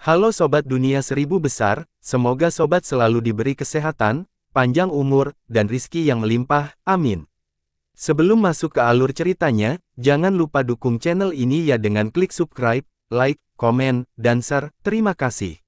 Halo Sobat Dunia Seribu Besar, semoga Sobat selalu diberi kesehatan, panjang umur, dan rizki yang melimpah, amin. Sebelum masuk ke alur ceritanya, jangan lupa dukung channel ini ya dengan klik subscribe, like, komen, dan share, terima kasih.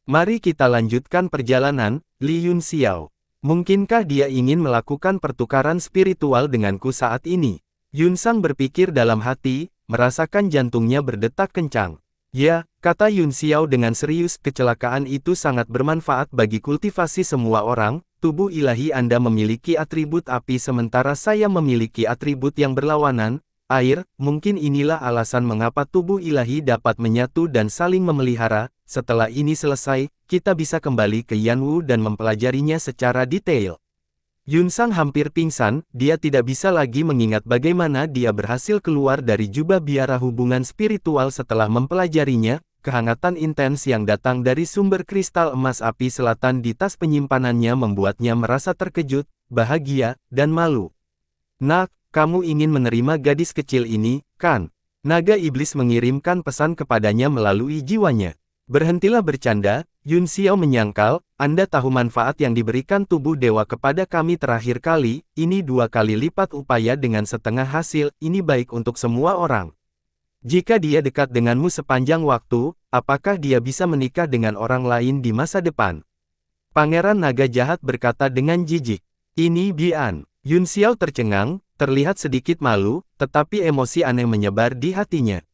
Mari kita lanjutkan perjalanan, Li Yunxiao. Mungkinkah dia ingin melakukan pertukaran spiritual denganku saat ini? Yunsang berpikir dalam hati, merasakan jantungnya berdetak kencang. Ya, kata Yunxiao dengan serius, kecelakaan itu sangat bermanfaat bagi kultivasi semua orang. Tubuh ilahi Anda memiliki atribut api sementara saya memiliki atribut yang berlawanan, air. Mungkin inilah alasan mengapa tubuh ilahi dapat menyatu dan saling memelihara. Setelah ini selesai, kita bisa kembali ke Yanwu dan mempelajarinya secara detail. Yunsang hampir pingsan, dia tidak bisa lagi mengingat bagaimana dia berhasil keluar dari jubah biara hubungan spiritual setelah mempelajarinya. Kehangatan intens yang datang dari sumber kristal emas api selatan di tas penyimpanannya membuatnya merasa terkejut, bahagia, dan malu. Nak, kamu ingin menerima gadis kecil ini, kan? Naga iblis mengirimkan pesan kepadanya melalui jiwanya. Berhentilah bercanda, Yunxiao menyangkal, Anda tahu manfaat yang diberikan tubuh dewa kepada kami terakhir kali, ini 2 kali lipat upaya dengan setengah hasil, ini baik untuk semua orang. Jika dia dekat denganmu sepanjang waktu, apakah dia bisa menikah dengan orang lain di masa depan? Pangeran Naga Jahat berkata dengan jijik. Ini Bian. Yunxiao tercengang, terlihat sedikit malu, tetapi emosi aneh menyebar di hatinya.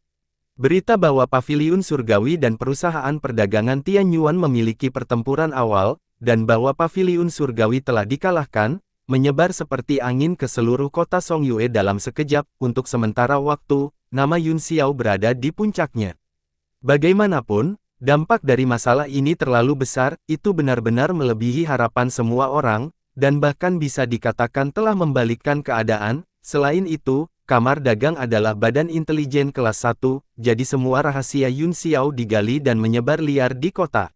Berita bahwa Paviliun Surgawi dan perusahaan perdagangan Tianyuan memiliki pertempuran awal, dan bahwa Paviliun Surgawi telah dikalahkan, menyebar seperti angin ke seluruh kota Songyue dalam sekejap. Untuk sementara waktu, nama Yunxiao berada di puncaknya. Bagaimanapun, dampak dari masalah ini terlalu besar, itu benar-benar melebihi harapan semua orang, dan bahkan bisa dikatakan telah membalikkan keadaan. Selain itu, Kamar Dagang adalah badan intelijen kelas 1, jadi semua rahasia Yunxiao digali dan menyebar liar di kota.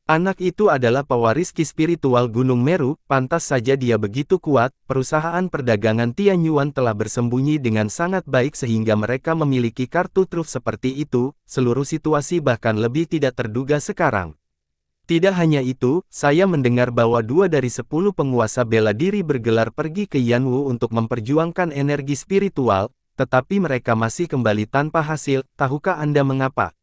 Anak itu adalah pewaris ki spiritual Gunung Meru, pantas saja dia begitu kuat. Perusahaan perdagangan Tianyuan telah bersembunyi dengan sangat baik sehingga mereka memiliki kartu truf seperti itu. Seluruh situasi bahkan lebih tidak terduga sekarang. Tidak hanya itu, saya mendengar bahwa 2 dari 10 penguasa bela diri bergelar pergi ke Yanwu untuk memperjuangkan energi spiritual, tetapi mereka masih kembali tanpa hasil. Tahukah Anda mengapa?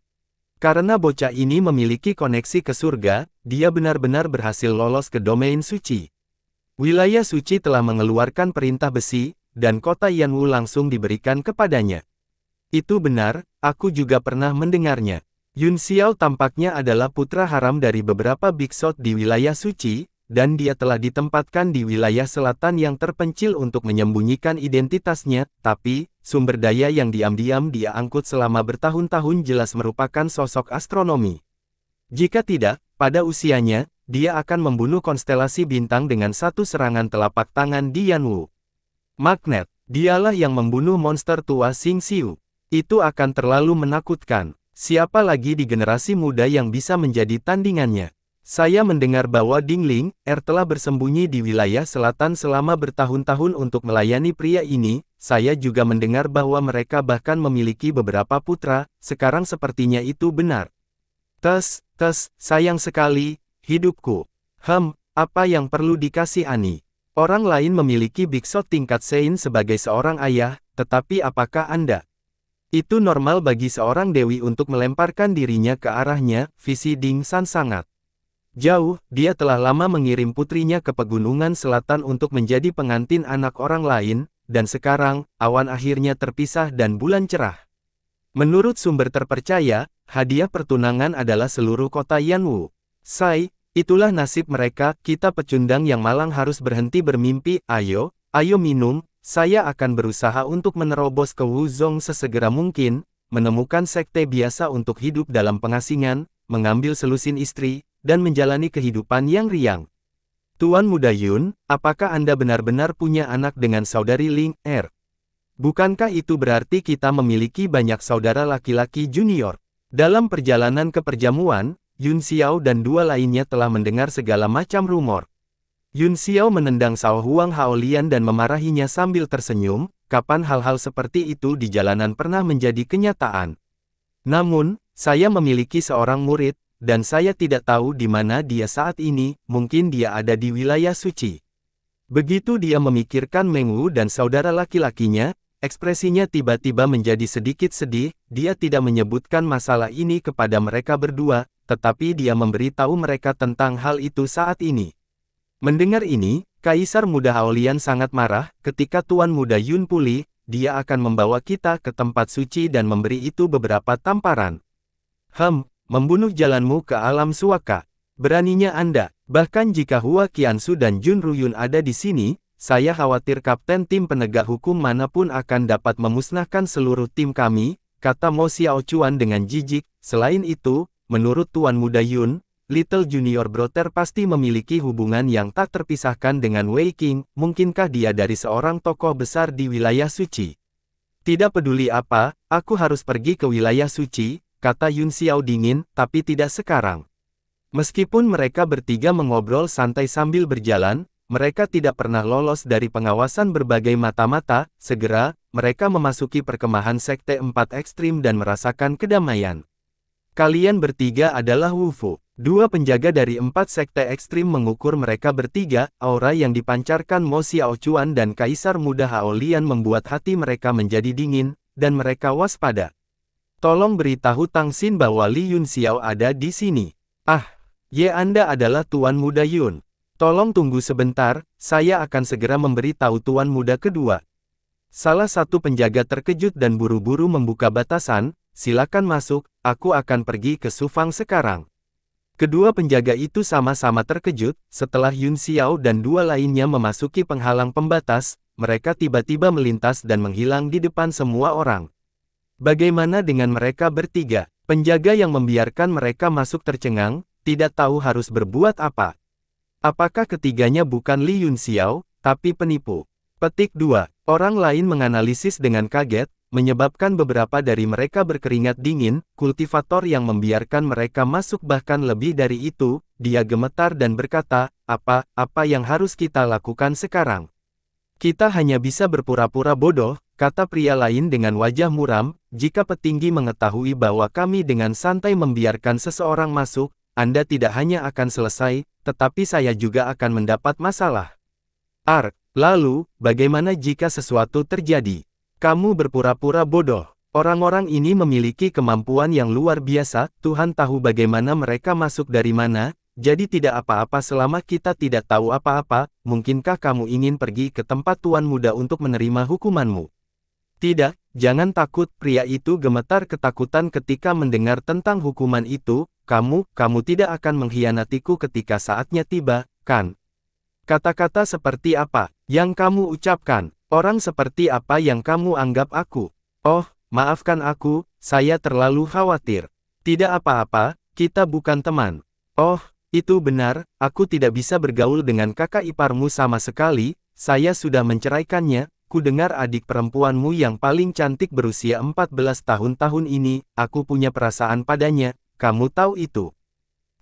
Karena bocah ini memiliki koneksi ke surga, dia benar-benar berhasil lolos ke domain suci. Wilayah suci telah mengeluarkan perintah besi, dan kota Yanwu langsung diberikan kepadanya. Itu benar, aku juga pernah mendengarnya. Yunxiao tampaknya adalah putra haram dari beberapa biksot di wilayah suci, dan dia telah ditempatkan di wilayah selatan yang terpencil untuk menyembunyikan identitasnya, tapi, sumber daya yang diam-diam dia angkut selama bertahun-tahun jelas merupakan sosok astronomi. Jika tidak, pada usianya, dia akan membunuh konstelasi bintang dengan satu serangan telapak tangan di Yanwu. Magnet, dialah yang membunuh monster tua Xing Xiu. Itu akan terlalu menakutkan. Siapa lagi di generasi muda yang bisa menjadi tandingannya? Saya mendengar bahwa Dingling, telah bersembunyi di wilayah selatan selama bertahun-tahun untuk melayani pria ini. Saya juga mendengar bahwa mereka bahkan memiliki beberapa putra. Sekarang sepertinya itu benar. Sayang sekali, hidupku. Apa yang perlu dikasihani? Orang lain memiliki biksot tingkat Sein sebagai seorang ayah, tetapi apakah Anda? Itu normal bagi seorang dewi untuk melemparkan dirinya ke arahnya. Visi Ding San sangat jauh. Dia telah lama mengirim putrinya ke pegunungan selatan untuk menjadi pengantin anak orang lain, dan sekarang, awan akhirnya terpisah dan bulan cerah. Menurut sumber terpercaya, hadiah pertunangan adalah seluruh kota Yanwu. Itulah nasib mereka. Kita pecundang yang malang harus berhenti bermimpi. Ayo minum. Saya akan berusaha untuk menerobos ke Wuzong sesegera mungkin, menemukan sekte biasa untuk hidup dalam pengasingan, mengambil selusin istri, dan menjalani kehidupan yang riang. Tuan Muda Yun, apakah Anda benar-benar punya anak dengan saudari Ling Er? Bukankah itu berarti kita memiliki banyak saudara laki-laki junior? Dalam perjalanan ke perjamuan, Yunxiao dan 2 lainnya telah mendengar segala macam rumor. Yunxiao menendang Sao Huang Haolian dan memarahinya sambil tersenyum. Kapan hal-hal seperti itu di jalanan pernah menjadi kenyataan? Namun, saya memiliki seorang murid, dan saya tidak tahu di mana dia saat ini, mungkin dia ada di wilayah suci. Begitu dia memikirkan Meng Wu dan saudara laki-lakinya, ekspresinya tiba-tiba menjadi sedikit sedih. Dia tidak menyebutkan masalah ini kepada mereka berdua, tetapi dia memberitahu mereka tentang hal itu saat ini. Mendengar ini, Kaisar Muda Haolian sangat marah. Ketika Tuan Muda Yun pulih, dia akan membawa kita ke tempat suci dan memberi itu beberapa tamparan. Membunuh jalanmu ke alam suaka. Beraninya Anda. Bahkan jika Hua Qiansu dan Jun Ruyun ada di sini, saya khawatir kapten tim penegak hukum manapun akan dapat memusnahkan seluruh tim kami, kata Mo Xiaochuan dengan jijik. Selain itu, menurut Tuan Muda Yun, Little Junior Brother pasti memiliki hubungan yang tak terpisahkan dengan Wei Qing. Mungkinkah dia dari seorang tokoh besar di wilayah suci? Tidak peduli apa, aku harus pergi ke wilayah suci, kata Yun Xiao dingin, tapi tidak sekarang. Meskipun mereka bertiga mengobrol santai sambil berjalan, mereka tidak pernah lolos dari pengawasan berbagai mata-mata. Segera, mereka memasuki perkemahan Sekte 4 Ekstrim dan merasakan kedamaian. Kalian bertiga adalah Wufu. Dua penjaga dari 4 Sekte Ekstrim mengukur mereka bertiga. Aura yang dipancarkan Mo Xiaochuan dan Kaisar Muda Haolian membuat hati mereka menjadi dingin, dan mereka waspada. Tolong beritahu Tang Xin bahwa Li Yun Xiao ada di sini. Anda adalah Tuan Muda Yun. Tolong tunggu sebentar, saya akan segera memberitahu Tuan Muda kedua. Salah satu penjaga terkejut dan buru-buru membuka batasan. Silakan masuk, aku akan pergi ke Sufang sekarang. Kedua penjaga itu sama-sama terkejut. Setelah Yun Xiao dan dua lainnya memasuki penghalang pembatas, mereka tiba-tiba melintas dan menghilang di depan semua orang. Bagaimana dengan mereka bertiga? Penjaga yang membiarkan mereka masuk tercengang, tidak tahu harus berbuat apa. Apakah ketiganya bukan Li Yun Xiao, tapi penipu? Petik 2. Orang lain menganalisis dengan kaget, menyebabkan beberapa dari mereka berkeringat dingin. Kultivator yang membiarkan mereka masuk bahkan lebih dari itu. Dia gemetar dan berkata, apa yang harus kita lakukan sekarang? Kita hanya bisa berpura-pura bodoh, kata pria lain dengan wajah muram. Jika petinggi mengetahui bahwa kami dengan santai membiarkan seseorang masuk, Anda tidak hanya akan selesai, tetapi saya juga akan mendapat masalah. Lalu, bagaimana jika sesuatu terjadi? Kamu berpura-pura bodoh. Orang-orang ini memiliki kemampuan yang luar biasa. Tuhan tahu bagaimana mereka masuk dari mana. Jadi tidak apa-apa selama kita tidak tahu apa-apa. Mungkinkah kamu ingin pergi ke tempat Tuan Muda untuk menerima hukumanmu? Tidak, jangan takut. Pria itu gemetar ketakutan ketika mendengar tentang hukuman itu. Kamu tidak akan mengkhianatiku ketika saatnya tiba, kan? Kata-kata seperti apa yang kamu ucapkan? Orang seperti apa yang kamu anggap aku? Maafkan aku, saya terlalu khawatir. Tidak apa-apa, kita bukan teman. Itu benar, aku tidak bisa bergaul dengan kakak iparmu sama sekali. Saya sudah menceraikannya. Ku dengar adik perempuanmu yang paling cantik berusia 14 tahun ini, aku punya perasaan padanya, kamu tahu itu.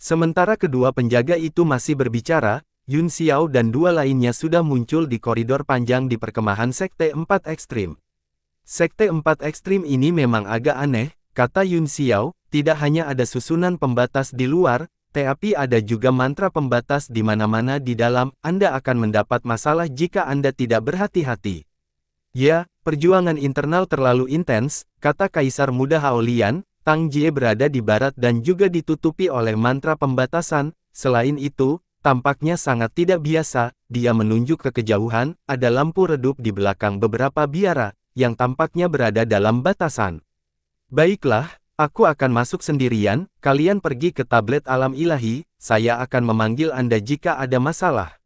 Sementara kedua penjaga itu masih berbicara, Yun Xiao dan dua lainnya sudah muncul di koridor panjang di perkemahan Sekte 4 Ekstrim. Sekte 4 Ekstrim ini memang agak aneh, kata Yun Xiao, tidak hanya ada susunan pembatas di luar, tapi ada juga mantra pembatas di mana-mana di dalam. Anda akan mendapat masalah jika Anda tidak berhati-hati. Ya, perjuangan internal terlalu intens, kata Kaisar Muda Haolian. Tang Jie berada di barat dan juga ditutupi oleh mantra pembatasan. Selain itu, tampaknya sangat tidak biasa. Dia menunjuk ke kejauhan, ada lampu redup di belakang beberapa biara, yang tampaknya berada dalam batasan. Baiklah, aku akan masuk sendirian, kalian pergi ke tablet alam ilahi, saya akan memanggil Anda jika ada masalah.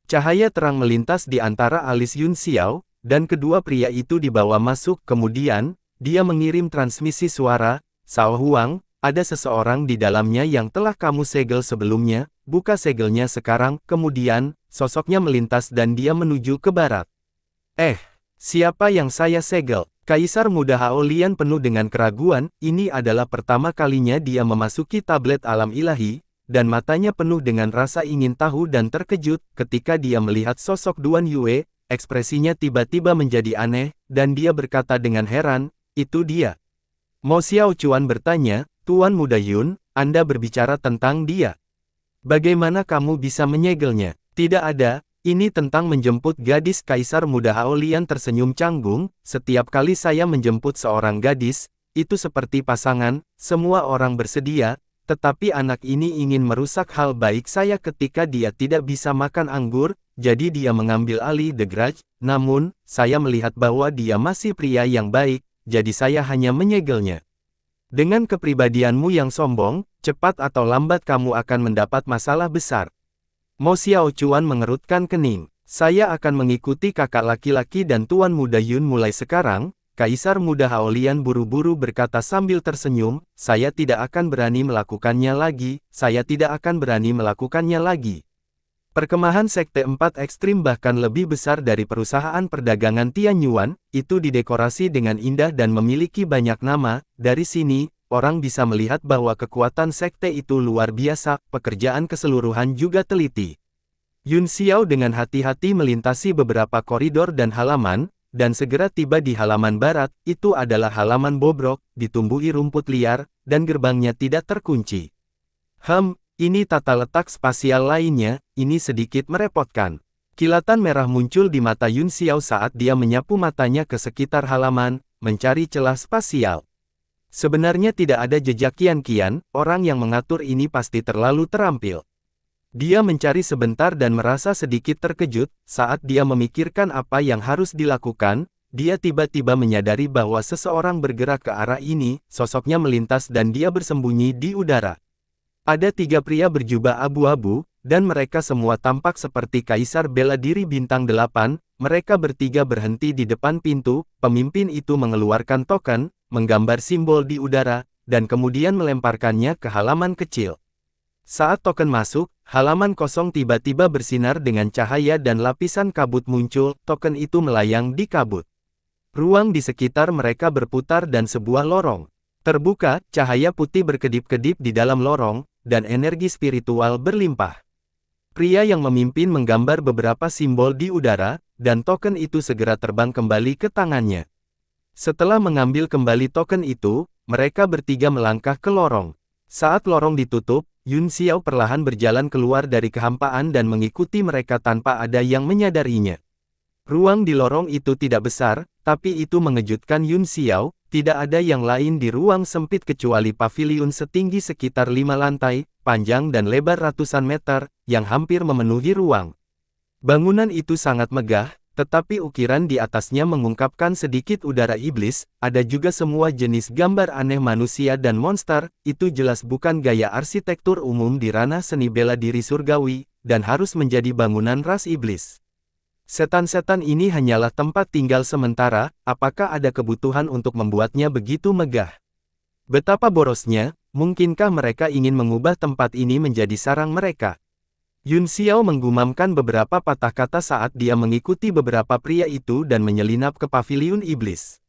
Cahaya terang melintas di antara alis Yun Xiao, dan kedua pria itu dibawa masuk. Kemudian, dia mengirim transmisi suara, Sao Huang, ada seseorang di dalamnya yang telah kamu segel sebelumnya, buka segelnya sekarang. Kemudian, sosoknya melintas dan dia menuju ke barat. Siapa yang saya segel? Kaisar Muda Haolian penuh dengan keraguan. Ini adalah pertama kalinya dia memasuki tablet alam ilahi, dan matanya penuh dengan rasa ingin tahu dan terkejut. Ketika dia melihat sosok Duan Yue, ekspresinya tiba-tiba menjadi aneh, dan dia berkata dengan heran, itu dia. Mo Xiaochuan bertanya, Tuan Muda Yun, Anda berbicara tentang dia. Bagaimana kamu bisa menyegelnya? Tidak ada, ini tentang menjemput gadis. Kaisar Muda Haolian tersenyum canggung, setiap kali saya menjemput seorang gadis, itu seperti pasangan, semua orang bersedia, tetapi anak ini ingin merusak hal baik saya ketika dia tidak bisa makan anggur, jadi dia mengambil alih The Grudge, namun, saya melihat bahwa dia masih pria yang baik, jadi saya hanya menyegelnya. Dengan kepribadianmu yang sombong, cepat atau lambat kamu akan mendapat masalah besar. Mo Xiaochuan mengerutkan kening. Saya akan mengikuti kakak laki-laki dan Tuan Muda Yun mulai sekarang. Kaisar Muda Haolian buru-buru berkata sambil tersenyum, saya tidak akan berani melakukannya lagi, saya tidak akan berani melakukannya lagi. Perkemahan Sekte 4 Ekstrim bahkan lebih besar dari perusahaan perdagangan Tianyuan, itu didekorasi dengan indah dan memiliki banyak nama. Dari sini, orang bisa melihat bahwa kekuatan sekte itu luar biasa, pekerjaan keseluruhan juga teliti. Yun Xiao dengan hati-hati melintasi beberapa koridor dan halaman, dan segera tiba di halaman barat. Itu adalah halaman bobrok, ditumbuhi rumput liar, dan gerbangnya tidak terkunci. Ini tata letak spasial lainnya, ini sedikit merepotkan. Kilatan merah muncul di mata Yun Xiao saat dia menyapu matanya ke sekitar halaman, mencari celah spasial. Sebenarnya tidak ada jejak kian-kian, orang yang mengatur ini pasti terlalu terampil. Dia mencari sebentar dan merasa sedikit terkejut, saat dia memikirkan apa yang harus dilakukan, dia tiba-tiba menyadari bahwa seseorang bergerak ke arah ini, sosoknya melintas dan dia bersembunyi di udara. Ada 3 pria berjubah abu-abu, dan mereka semua tampak seperti kaisar bela diri bintang 8, mereka bertiga berhenti di depan pintu, pemimpin itu mengeluarkan token, menggambar simbol di udara, dan kemudian melemparkannya ke halaman kecil. Saat token masuk, halaman kosong tiba-tiba bersinar dengan cahaya dan lapisan kabut muncul, token itu melayang di kabut. Ruang di sekitar mereka berputar dan sebuah lorong terbuka, cahaya putih berkedip-kedip di dalam lorong, dan energi spiritual berlimpah. Pria yang memimpin menggambar beberapa simbol di udara, dan token itu segera terbang kembali ke tangannya. Setelah mengambil kembali token itu, mereka bertiga melangkah ke lorong. Saat lorong ditutup, Yun Xiao perlahan berjalan keluar dari kehampaan dan mengikuti mereka tanpa ada yang menyadarinya. Ruang di lorong itu tidak besar, tapi itu mengejutkan Yun Xiao, tidak ada yang lain di ruang sempit kecuali paviliun setinggi sekitar 5 lantai, panjang dan lebar ratusan meter, yang hampir memenuhi ruang. Bangunan itu sangat megah, tetapi ukiran di atasnya mengungkapkan sedikit udara iblis, ada juga semua jenis gambar aneh manusia dan monster, itu jelas bukan gaya arsitektur umum di ranah seni bela diri surgawi, dan harus menjadi bangunan ras iblis. Setan-setan ini hanyalah tempat tinggal sementara, apakah ada kebutuhan untuk membuatnya begitu megah? Betapa borosnya, mungkinkah mereka ingin mengubah tempat ini menjadi sarang mereka? Yun Xiao menggumamkan beberapa patah kata saat dia mengikuti beberapa pria itu dan menyelinap ke paviliun iblis.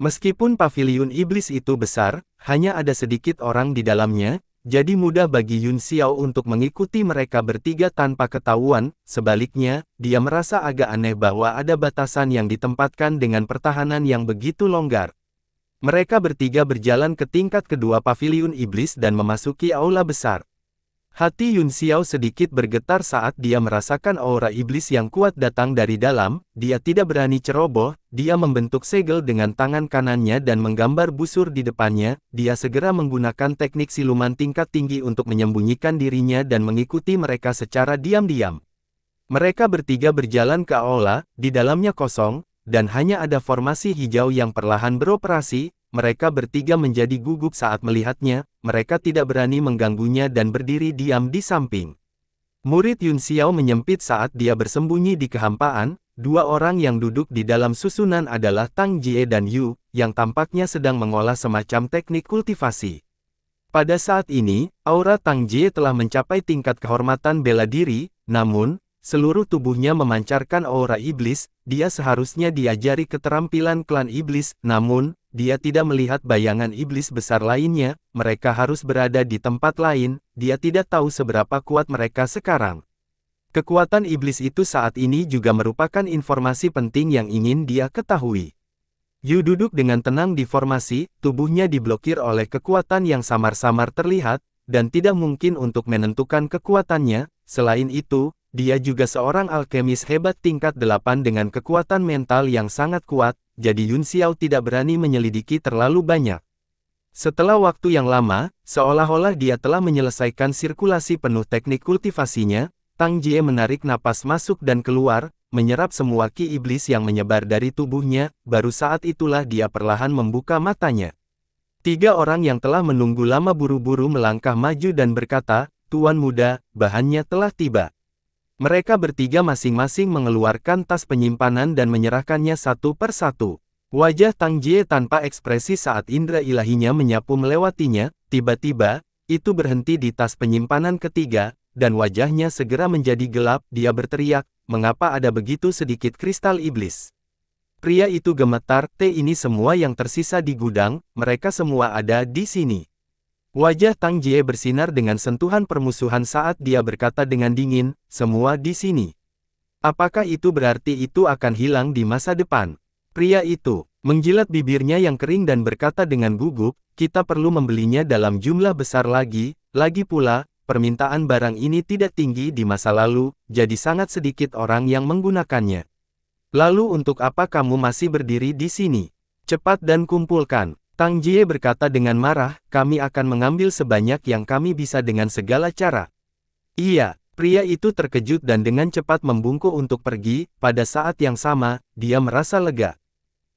Meskipun paviliun iblis itu besar, hanya ada sedikit orang di dalamnya, jadi mudah bagi Yun Xiao untuk mengikuti mereka bertiga tanpa ketahuan. Sebaliknya, dia merasa agak aneh bahwa ada batasan yang ditempatkan dengan pertahanan yang begitu longgar. Mereka bertiga berjalan ke tingkat kedua paviliun iblis dan memasuki aula besar. Hati Yun Xiao sedikit bergetar saat dia merasakan aura iblis yang kuat datang dari dalam. Dia tidak berani ceroboh, dia membentuk segel dengan tangan kanannya dan menggambar busur di depannya. Dia segera menggunakan teknik siluman tingkat tinggi untuk menyembunyikan dirinya dan mengikuti mereka secara diam-diam. Mereka bertiga berjalan ke aula, di dalamnya kosong, dan hanya ada formasi hijau yang perlahan beroperasi. Mereka bertiga menjadi gugup saat melihatnya, mereka tidak berani mengganggunya dan berdiri diam di samping. Murid Yun Xiao menyempit saat dia bersembunyi di kehampaan. 2 orang yang duduk di dalam susunan adalah Tang Jie dan Yu, yang tampaknya sedang mengolah semacam teknik kultivasi. Pada saat ini, aura Tang Jie telah mencapai tingkat kehormatan bela diri, namun, seluruh tubuhnya memancarkan aura iblis. Dia seharusnya diajari keterampilan klan iblis, namun, dia tidak melihat bayangan iblis besar lainnya. Mereka harus berada di tempat lain, dia tidak tahu seberapa kuat mereka sekarang. Kekuatan iblis itu saat ini juga merupakan informasi penting yang ingin dia ketahui. Yu duduk dengan tenang di formasi, tubuhnya diblokir oleh kekuatan yang samar-samar terlihat, dan tidak mungkin untuk menentukan kekuatannya. Selain itu, dia juga seorang alkemis hebat tingkat 8 dengan kekuatan mental yang sangat kuat, jadi Yun Xiao tidak berani menyelidiki terlalu banyak. Setelah waktu yang lama, seolah-olah dia telah menyelesaikan sirkulasi penuh teknik kultivasinya, Tang Jie menarik napas masuk dan keluar, menyerap semua ki iblis yang menyebar dari tubuhnya, baru saat itulah dia perlahan membuka matanya. 3 orang yang telah menunggu lama buru-buru melangkah maju dan berkata, "Tuan muda, bahannya telah tiba." Mereka bertiga masing-masing mengeluarkan tas penyimpanan dan menyerahkannya satu per satu. Wajah Tang Jie tanpa ekspresi saat indera ilahinya menyapu melewatinya, tiba-tiba, itu berhenti di tas penyimpanan ketiga, dan wajahnya segera menjadi gelap. Dia berteriak, "Mengapa ada begitu sedikit kristal iblis?" Pria itu gemetar, "Ini semua yang tersisa di gudang, mereka semua ada di sini." Wajah Tang Jie bersinar dengan sentuhan permusuhan saat dia berkata dengan dingin, "Semua di sini. Apakah itu berarti itu akan hilang di masa depan?" Pria itu menjilat bibirnya yang kering dan berkata dengan gugup, "Kita perlu membelinya dalam jumlah besar lagi pula, permintaan barang ini tidak tinggi di masa lalu, jadi sangat sedikit orang yang menggunakannya. Lalu untuk apa kamu masih berdiri di sini? Cepat dan kumpulkan." Tang Jie berkata dengan marah, "Kami akan mengambil sebanyak yang kami bisa dengan segala cara." Iya, pria itu terkejut dan dengan cepat membungkuk untuk pergi. Pada saat yang sama, dia merasa lega.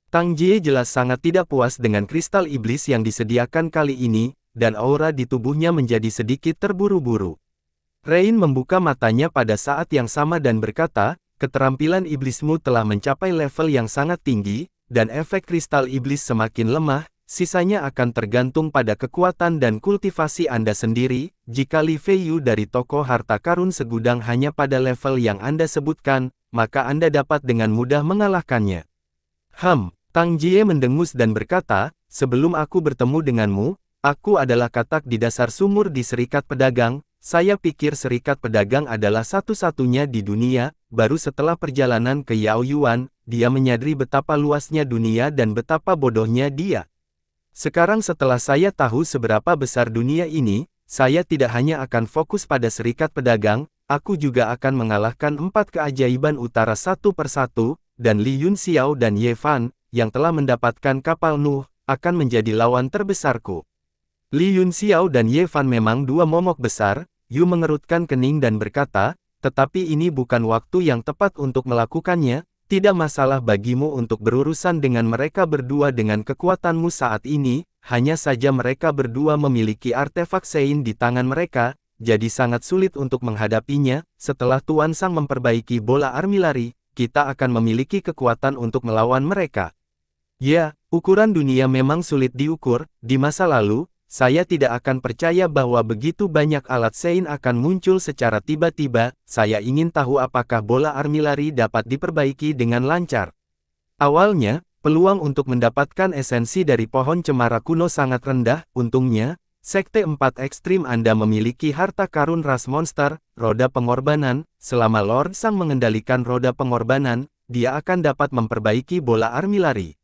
Tang Jie jelas sangat tidak puas dengan kristal iblis yang disediakan kali ini, dan aura di tubuhnya menjadi sedikit terburu-buru. Rain membuka matanya pada saat yang sama dan berkata, "Keterampilan iblismu telah mencapai level yang sangat tinggi, dan efek kristal iblis semakin lemah, sisanya akan tergantung pada kekuatan dan kultivasi Anda sendiri. Jika Li Feiyu dari toko harta karun segudang hanya pada level yang Anda sebutkan, maka Anda dapat dengan mudah mengalahkannya." Tang Jie mendengus dan berkata, "Sebelum aku bertemu denganmu, aku adalah katak di dasar sumur di Serikat Pedagang. Saya pikir Serikat Pedagang adalah satu-satunya di dunia." Baru setelah perjalanan ke Yao Yuan, dia menyadari betapa luasnya dunia dan betapa bodohnya dia. "Sekarang setelah saya tahu seberapa besar dunia ini, saya tidak hanya akan fokus pada Serikat Pedagang, aku juga akan mengalahkan 4 keajaiban utara satu persatu, dan Li Yun Xiao dan Ye Fan, yang telah mendapatkan kapal Nuh, akan menjadi lawan terbesarku." Li Yun Xiao dan Ye Fan memang 2 momok besar. Yu mengerutkan kening dan berkata, "Tetapi ini bukan waktu yang tepat untuk melakukannya. Tidak masalah bagimu untuk berurusan dengan mereka berdua dengan kekuatanmu saat ini, hanya saja mereka berdua memiliki artefak Sein di tangan mereka, jadi sangat sulit untuk menghadapinya. Setelah Tuan Sang memperbaiki bola armilari, kita akan memiliki kekuatan untuk melawan mereka." Ya, ukuran dunia memang sulit diukur. Di masa lalu, saya tidak akan percaya bahwa begitu banyak alat Sein akan muncul secara tiba-tiba. Saya ingin tahu apakah bola armilari dapat diperbaiki dengan lancar. Awalnya, peluang untuk mendapatkan esensi dari pohon cemara kuno sangat rendah. Untungnya, Sekte 4 Ekstrim Anda memiliki harta karun ras monster, roda pengorbanan. Selama Lord Sang mengendalikan roda pengorbanan, dia akan dapat memperbaiki bola armilari.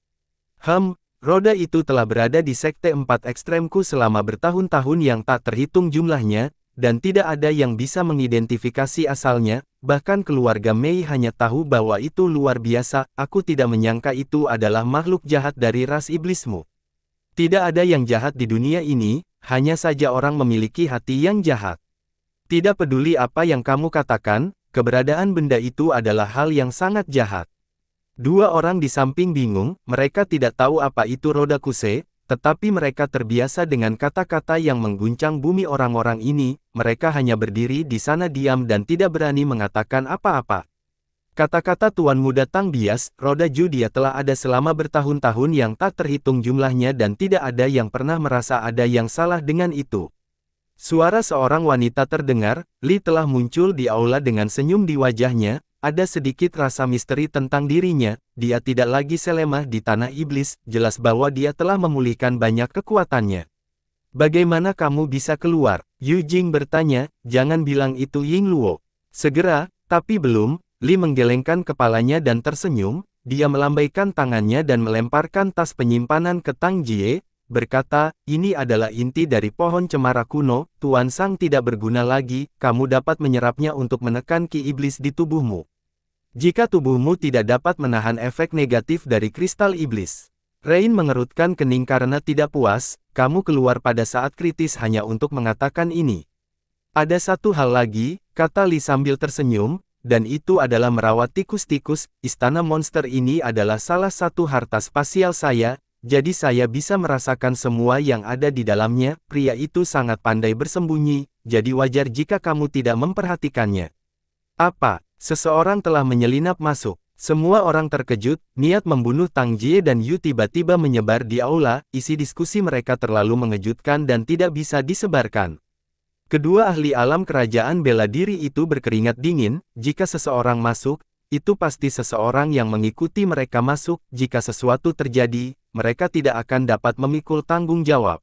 Roda itu telah berada di Sekte 4 Ekstremku selama bertahun-tahun yang tak terhitung jumlahnya, dan tidak ada yang bisa mengidentifikasi asalnya. Bahkan keluarga Mei hanya tahu bahwa itu luar biasa. Aku tidak menyangka itu adalah makhluk jahat dari ras iblismu. Tidak ada yang jahat di dunia ini, hanya saja orang memiliki hati yang jahat. Tidak peduli apa yang kamu katakan, keberadaan benda itu adalah hal yang sangat jahat. 2 orang di samping bingung, mereka tidak tahu apa itu roda kuse, tetapi mereka terbiasa dengan kata-kata yang mengguncang bumi orang-orang ini. Mereka hanya berdiri di sana diam dan tidak berani mengatakan apa-apa. Kata-kata Tuan Muda Tang bias, roda Ju dia telah ada selama bertahun-tahun yang tak terhitung jumlahnya dan tidak ada yang pernah merasa ada yang salah dengan itu. Suara seorang wanita terdengar, Li telah muncul di aula dengan senyum di wajahnya. Ada sedikit rasa misteri tentang dirinya, dia tidak lagi selemah di tanah iblis, jelas bahwa dia telah memulihkan banyak kekuatannya. "Bagaimana kamu bisa keluar?" Yu Jing bertanya, "Jangan bilang itu Ying Luo." "Segera, tapi belum." Li menggelengkan kepalanya dan tersenyum, dia melambaikan tangannya dan melemparkan tas penyimpanan ke Tang Jie, berkata, ini adalah inti dari pohon cemara kuno, Tuan Sang tidak berguna lagi, kamu dapat menyerapnya untuk menekan ki iblis di tubuhmu. Jika tubuhmu tidak dapat menahan efek negatif dari kristal iblis. Rain mengerutkan kening karena tidak puas, kamu keluar pada saat kritis hanya untuk mengatakan ini. Ada satu hal lagi, kata Li sambil tersenyum, dan itu adalah merawat tikus-tikus, istana monster ini adalah salah satu harta spasial saya, jadi saya bisa merasakan semua yang ada di dalamnya, pria itu sangat pandai bersembunyi, jadi wajar jika kamu tidak memperhatikannya. Apa? Seseorang telah menyelinap masuk. Semua orang terkejut, niat membunuh Tang Jie dan Yu tiba-tiba menyebar di aula, isi diskusi mereka terlalu mengejutkan dan tidak bisa disebarkan. Kedua ahli alam kerajaan bela diri itu berkeringat dingin, jika seseorang masuk, itu pasti seseorang yang mengikuti mereka masuk, jika sesuatu terjadi, mereka tidak akan dapat memikul tanggung jawab.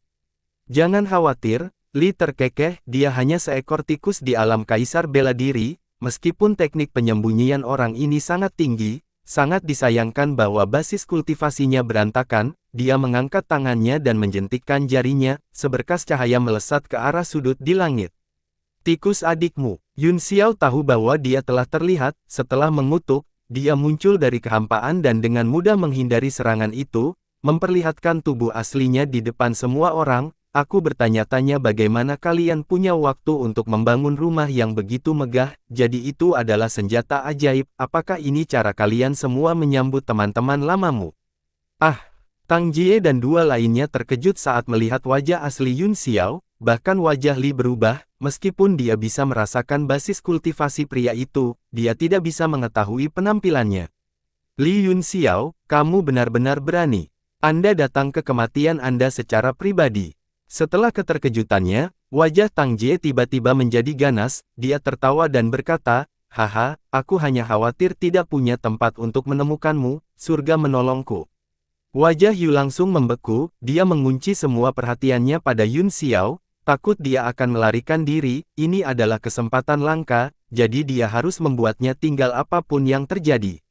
Jangan khawatir, Li terkekeh, dia hanya seekor tikus di alam kaisar bela diri. Meskipun teknik penyembunyian orang ini sangat tinggi, sangat disayangkan bahwa basis kultivasinya berantakan, dia mengangkat tangannya dan menjentikkan jarinya, seberkas cahaya melesat ke arah sudut di langit. Tikus adikmu, Yun Xiao tahu bahwa dia telah terlihat, setelah mengutuk, dia muncul dari kehampaan dan dengan mudah menghindari serangan itu, memperlihatkan tubuh aslinya di depan semua orang. Aku bertanya-tanya bagaimana kalian punya waktu untuk membangun rumah yang begitu megah, jadi itu adalah senjata ajaib, apakah ini cara kalian semua menyambut teman-teman lamamu? Ah, Tang Jie dan dua lainnya terkejut saat melihat wajah asli Yun Xiao, bahkan wajah Li berubah, meskipun dia bisa merasakan basis kultivasi pria itu, dia tidak bisa mengetahui penampilannya. Li Yun Xiao, kamu benar-benar berani. Anda datang ke kematian Anda secara pribadi. Setelah keterkejutannya, wajah Tang Jie tiba-tiba menjadi ganas, dia tertawa dan berkata, haha, aku hanya khawatir tidak punya tempat untuk menemukanmu, surga menolongku. Wajah Yu langsung membeku, dia mengunci semua perhatiannya pada Yun Xiao, takut dia akan melarikan diri, ini adalah kesempatan langka, jadi dia harus membuatnya tinggal apapun yang terjadi.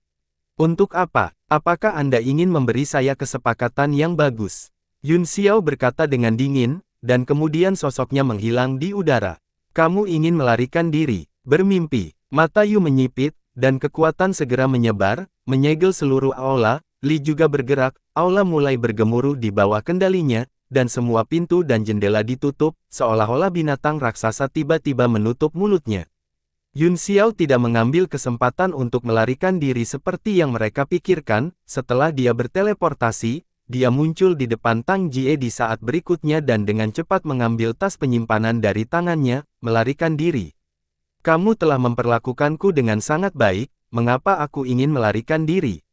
Untuk apa? Apakah Anda ingin memberi saya kesepakatan yang bagus? Yun Xiao berkata dengan dingin, dan kemudian sosoknya menghilang di udara. Kamu ingin melarikan diri, bermimpi. Mata Yu menyipit, dan kekuatan segera menyebar, menyegel seluruh aula. Li juga bergerak, aula mulai bergemuruh di bawah kendalinya, dan semua pintu dan jendela ditutup, seolah-olah binatang raksasa tiba-tiba menutup mulutnya. Yun Xiao tidak mengambil kesempatan untuk melarikan diri seperti yang mereka pikirkan, setelah dia berteleportasi, dia muncul di depan Tang Jie di saat berikutnya dan dengan cepat mengambil tas penyimpanan dari tangannya, melarikan diri. Kamu telah memperlakukanku dengan sangat baik, mengapa aku ingin melarikan diri?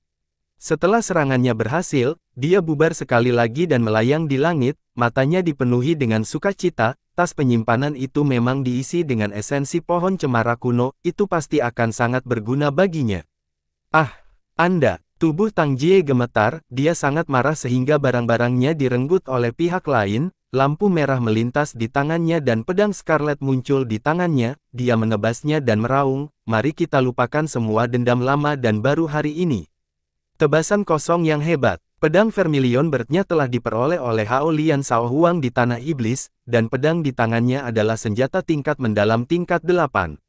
Setelah serangannya berhasil, dia bubar sekali lagi dan melayang di langit, matanya dipenuhi dengan sukacita, tas penyimpanan itu memang diisi dengan esensi pohon cemara kuno, itu pasti akan sangat berguna baginya. Ah, Anda! Tubuh Tang Jie gemetar, dia sangat marah sehingga barang-barangnya direnggut oleh pihak lain, lampu merah melintas di tangannya dan pedang Scarlet muncul di tangannya, dia menebasnya dan meraung, mari kita lupakan semua dendam lama dan baru hari ini. Tebasan kosong yang hebat, pedang Vermilion Bird-nya telah diperoleh oleh Hao Lian Sao Huang di Tanah Iblis, dan pedang di tangannya adalah senjata tingkat mendalam tingkat 8.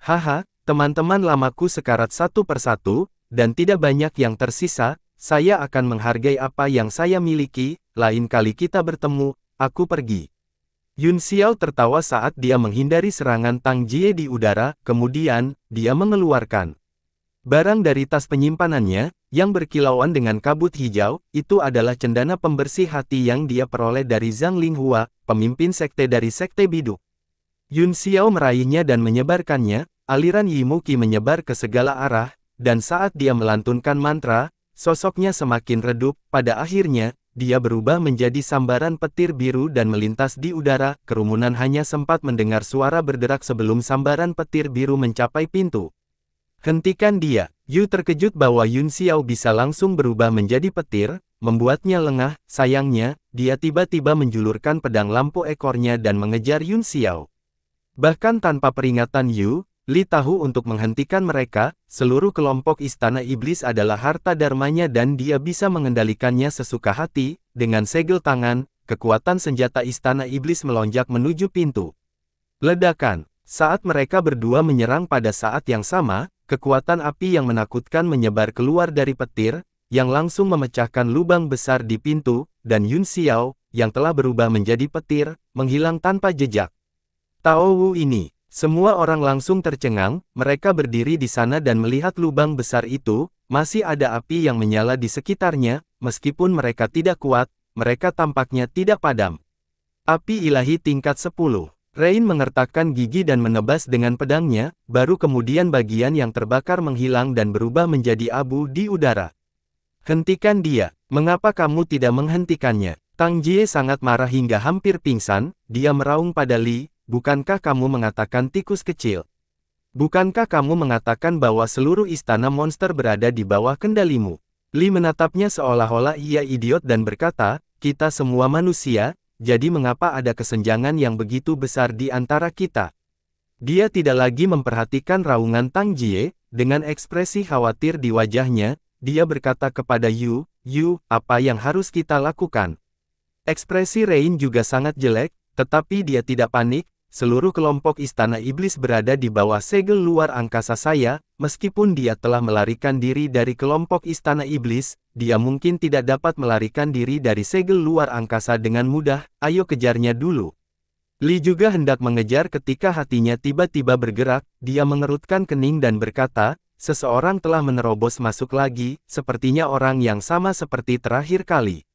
Haha, teman-teman lamaku sekarat satu persatu, dan tidak banyak yang tersisa, saya akan menghargai apa yang saya miliki, lain kali kita bertemu, aku pergi. Yun Xiao tertawa saat dia menghindari serangan Tang Jie di udara, kemudian, dia mengeluarkan barang dari tas penyimpanannya, yang berkilauan dengan kabut hijau, itu adalah cendana pembersih hati yang dia peroleh dari Zhang Linghua, pemimpin sekte dari Sekte Biduk. Yun Xiao meraihnya dan menyebarkannya, aliran Yimuki menyebar ke segala arah, dan saat dia melantunkan mantra, sosoknya semakin redup, pada akhirnya, dia berubah menjadi sambaran petir biru dan melintas di udara, kerumunan hanya sempat mendengar suara berderak sebelum sambaran petir biru mencapai pintu. Hentikan dia, Yu terkejut bahwa Yun Xiao bisa langsung berubah menjadi petir, membuatnya lengah, sayangnya, dia tiba-tiba menjulurkan pedang lampu ekornya dan mengejar Yun Xiao. Bahkan tanpa peringatan Yu, Li tahu untuk menghentikan mereka, seluruh kelompok Istana Iblis adalah harta dharmanya dan dia bisa mengendalikannya sesuka hati. Dengan segel tangan, kekuatan senjata Istana Iblis melonjak menuju pintu. Ledakan. Saat mereka berdua menyerang pada saat yang sama, kekuatan api yang menakutkan menyebar keluar dari petir, yang langsung memecahkan lubang besar di pintu, dan Yun Xiao, yang telah berubah menjadi petir, menghilang tanpa jejak. Tao Wu ini. Semua orang langsung tercengang, mereka berdiri di sana dan melihat lubang besar itu, masih ada api yang menyala di sekitarnya, meskipun mereka tidak kuat, mereka tampaknya tidak padam. Api ilahi tingkat 10. Rain mengertakkan gigi dan menebas dengan pedangnya, baru kemudian bagian yang terbakar menghilang dan berubah menjadi abu di udara. Hentikan dia, mengapa kamu tidak menghentikannya? Tang Jie sangat marah hingga hampir pingsan, dia meraung pada Li. Bukankah kamu mengatakan tikus kecil? Bukankah kamu mengatakan bahwa seluruh istana monster berada di bawah kendalimu? Li menatapnya seolah-olah ia idiot dan berkata, kita semua manusia, jadi mengapa ada kesenjangan yang begitu besar di antara kita? Dia tidak lagi memperhatikan raungan Tang Jie, dengan ekspresi khawatir di wajahnya, dia berkata kepada Yu, apa yang harus kita lakukan? Ekspresi Rain juga sangat jelek, tetapi dia tidak panik. Seluruh kelompok Istana Iblis berada di bawah segel luar angkasa saya, meskipun dia telah melarikan diri dari kelompok Istana Iblis, dia mungkin tidak dapat melarikan diri dari segel luar angkasa dengan mudah, ayo kejarnya dulu. Li juga hendak mengejar ketika hatinya tiba-tiba bergerak, dia mengerutkan kening dan berkata, seseorang telah menerobos masuk lagi, sepertinya orang yang sama seperti terakhir kali.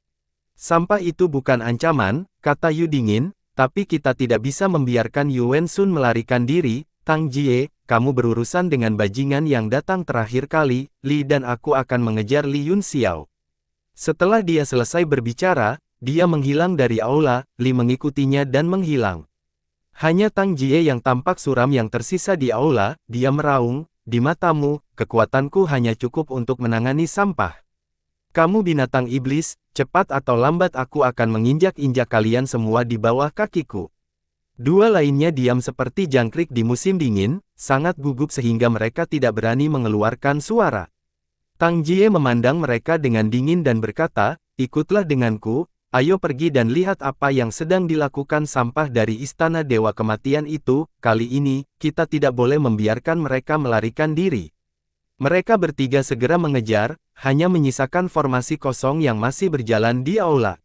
Sampah itu bukan ancaman, kata Yu dingin. Tapi kita tidak bisa membiarkan Yuan Sun melarikan diri. Tang Jie, kamu berurusan dengan bajingan yang datang terakhir kali, Li dan aku akan mengejar Li Yun Xiao. Setelah dia selesai berbicara, dia menghilang dari aula, Li mengikutinya dan menghilang. Hanya Tang Jie yang tampak suram yang tersisa di aula, dia meraung, di matamu, kekuatanku hanya cukup untuk menangani sampah. Kamu binatang iblis, cepat atau lambat aku akan menginjak-injak kalian semua di bawah kakiku. Dua lainnya diam seperti jangkrik di musim dingin, sangat gugup sehingga mereka tidak berani mengeluarkan suara. Tang Jie memandang mereka dengan dingin dan berkata, ikutlah denganku, ayo pergi dan lihat apa yang sedang dilakukan sampah dari istana Dewa Kematian itu, kali ini, kita tidak boleh membiarkan mereka melarikan diri. Mereka bertiga segera mengejar, hanya menyisakan formasi kosong yang masih berjalan di aula.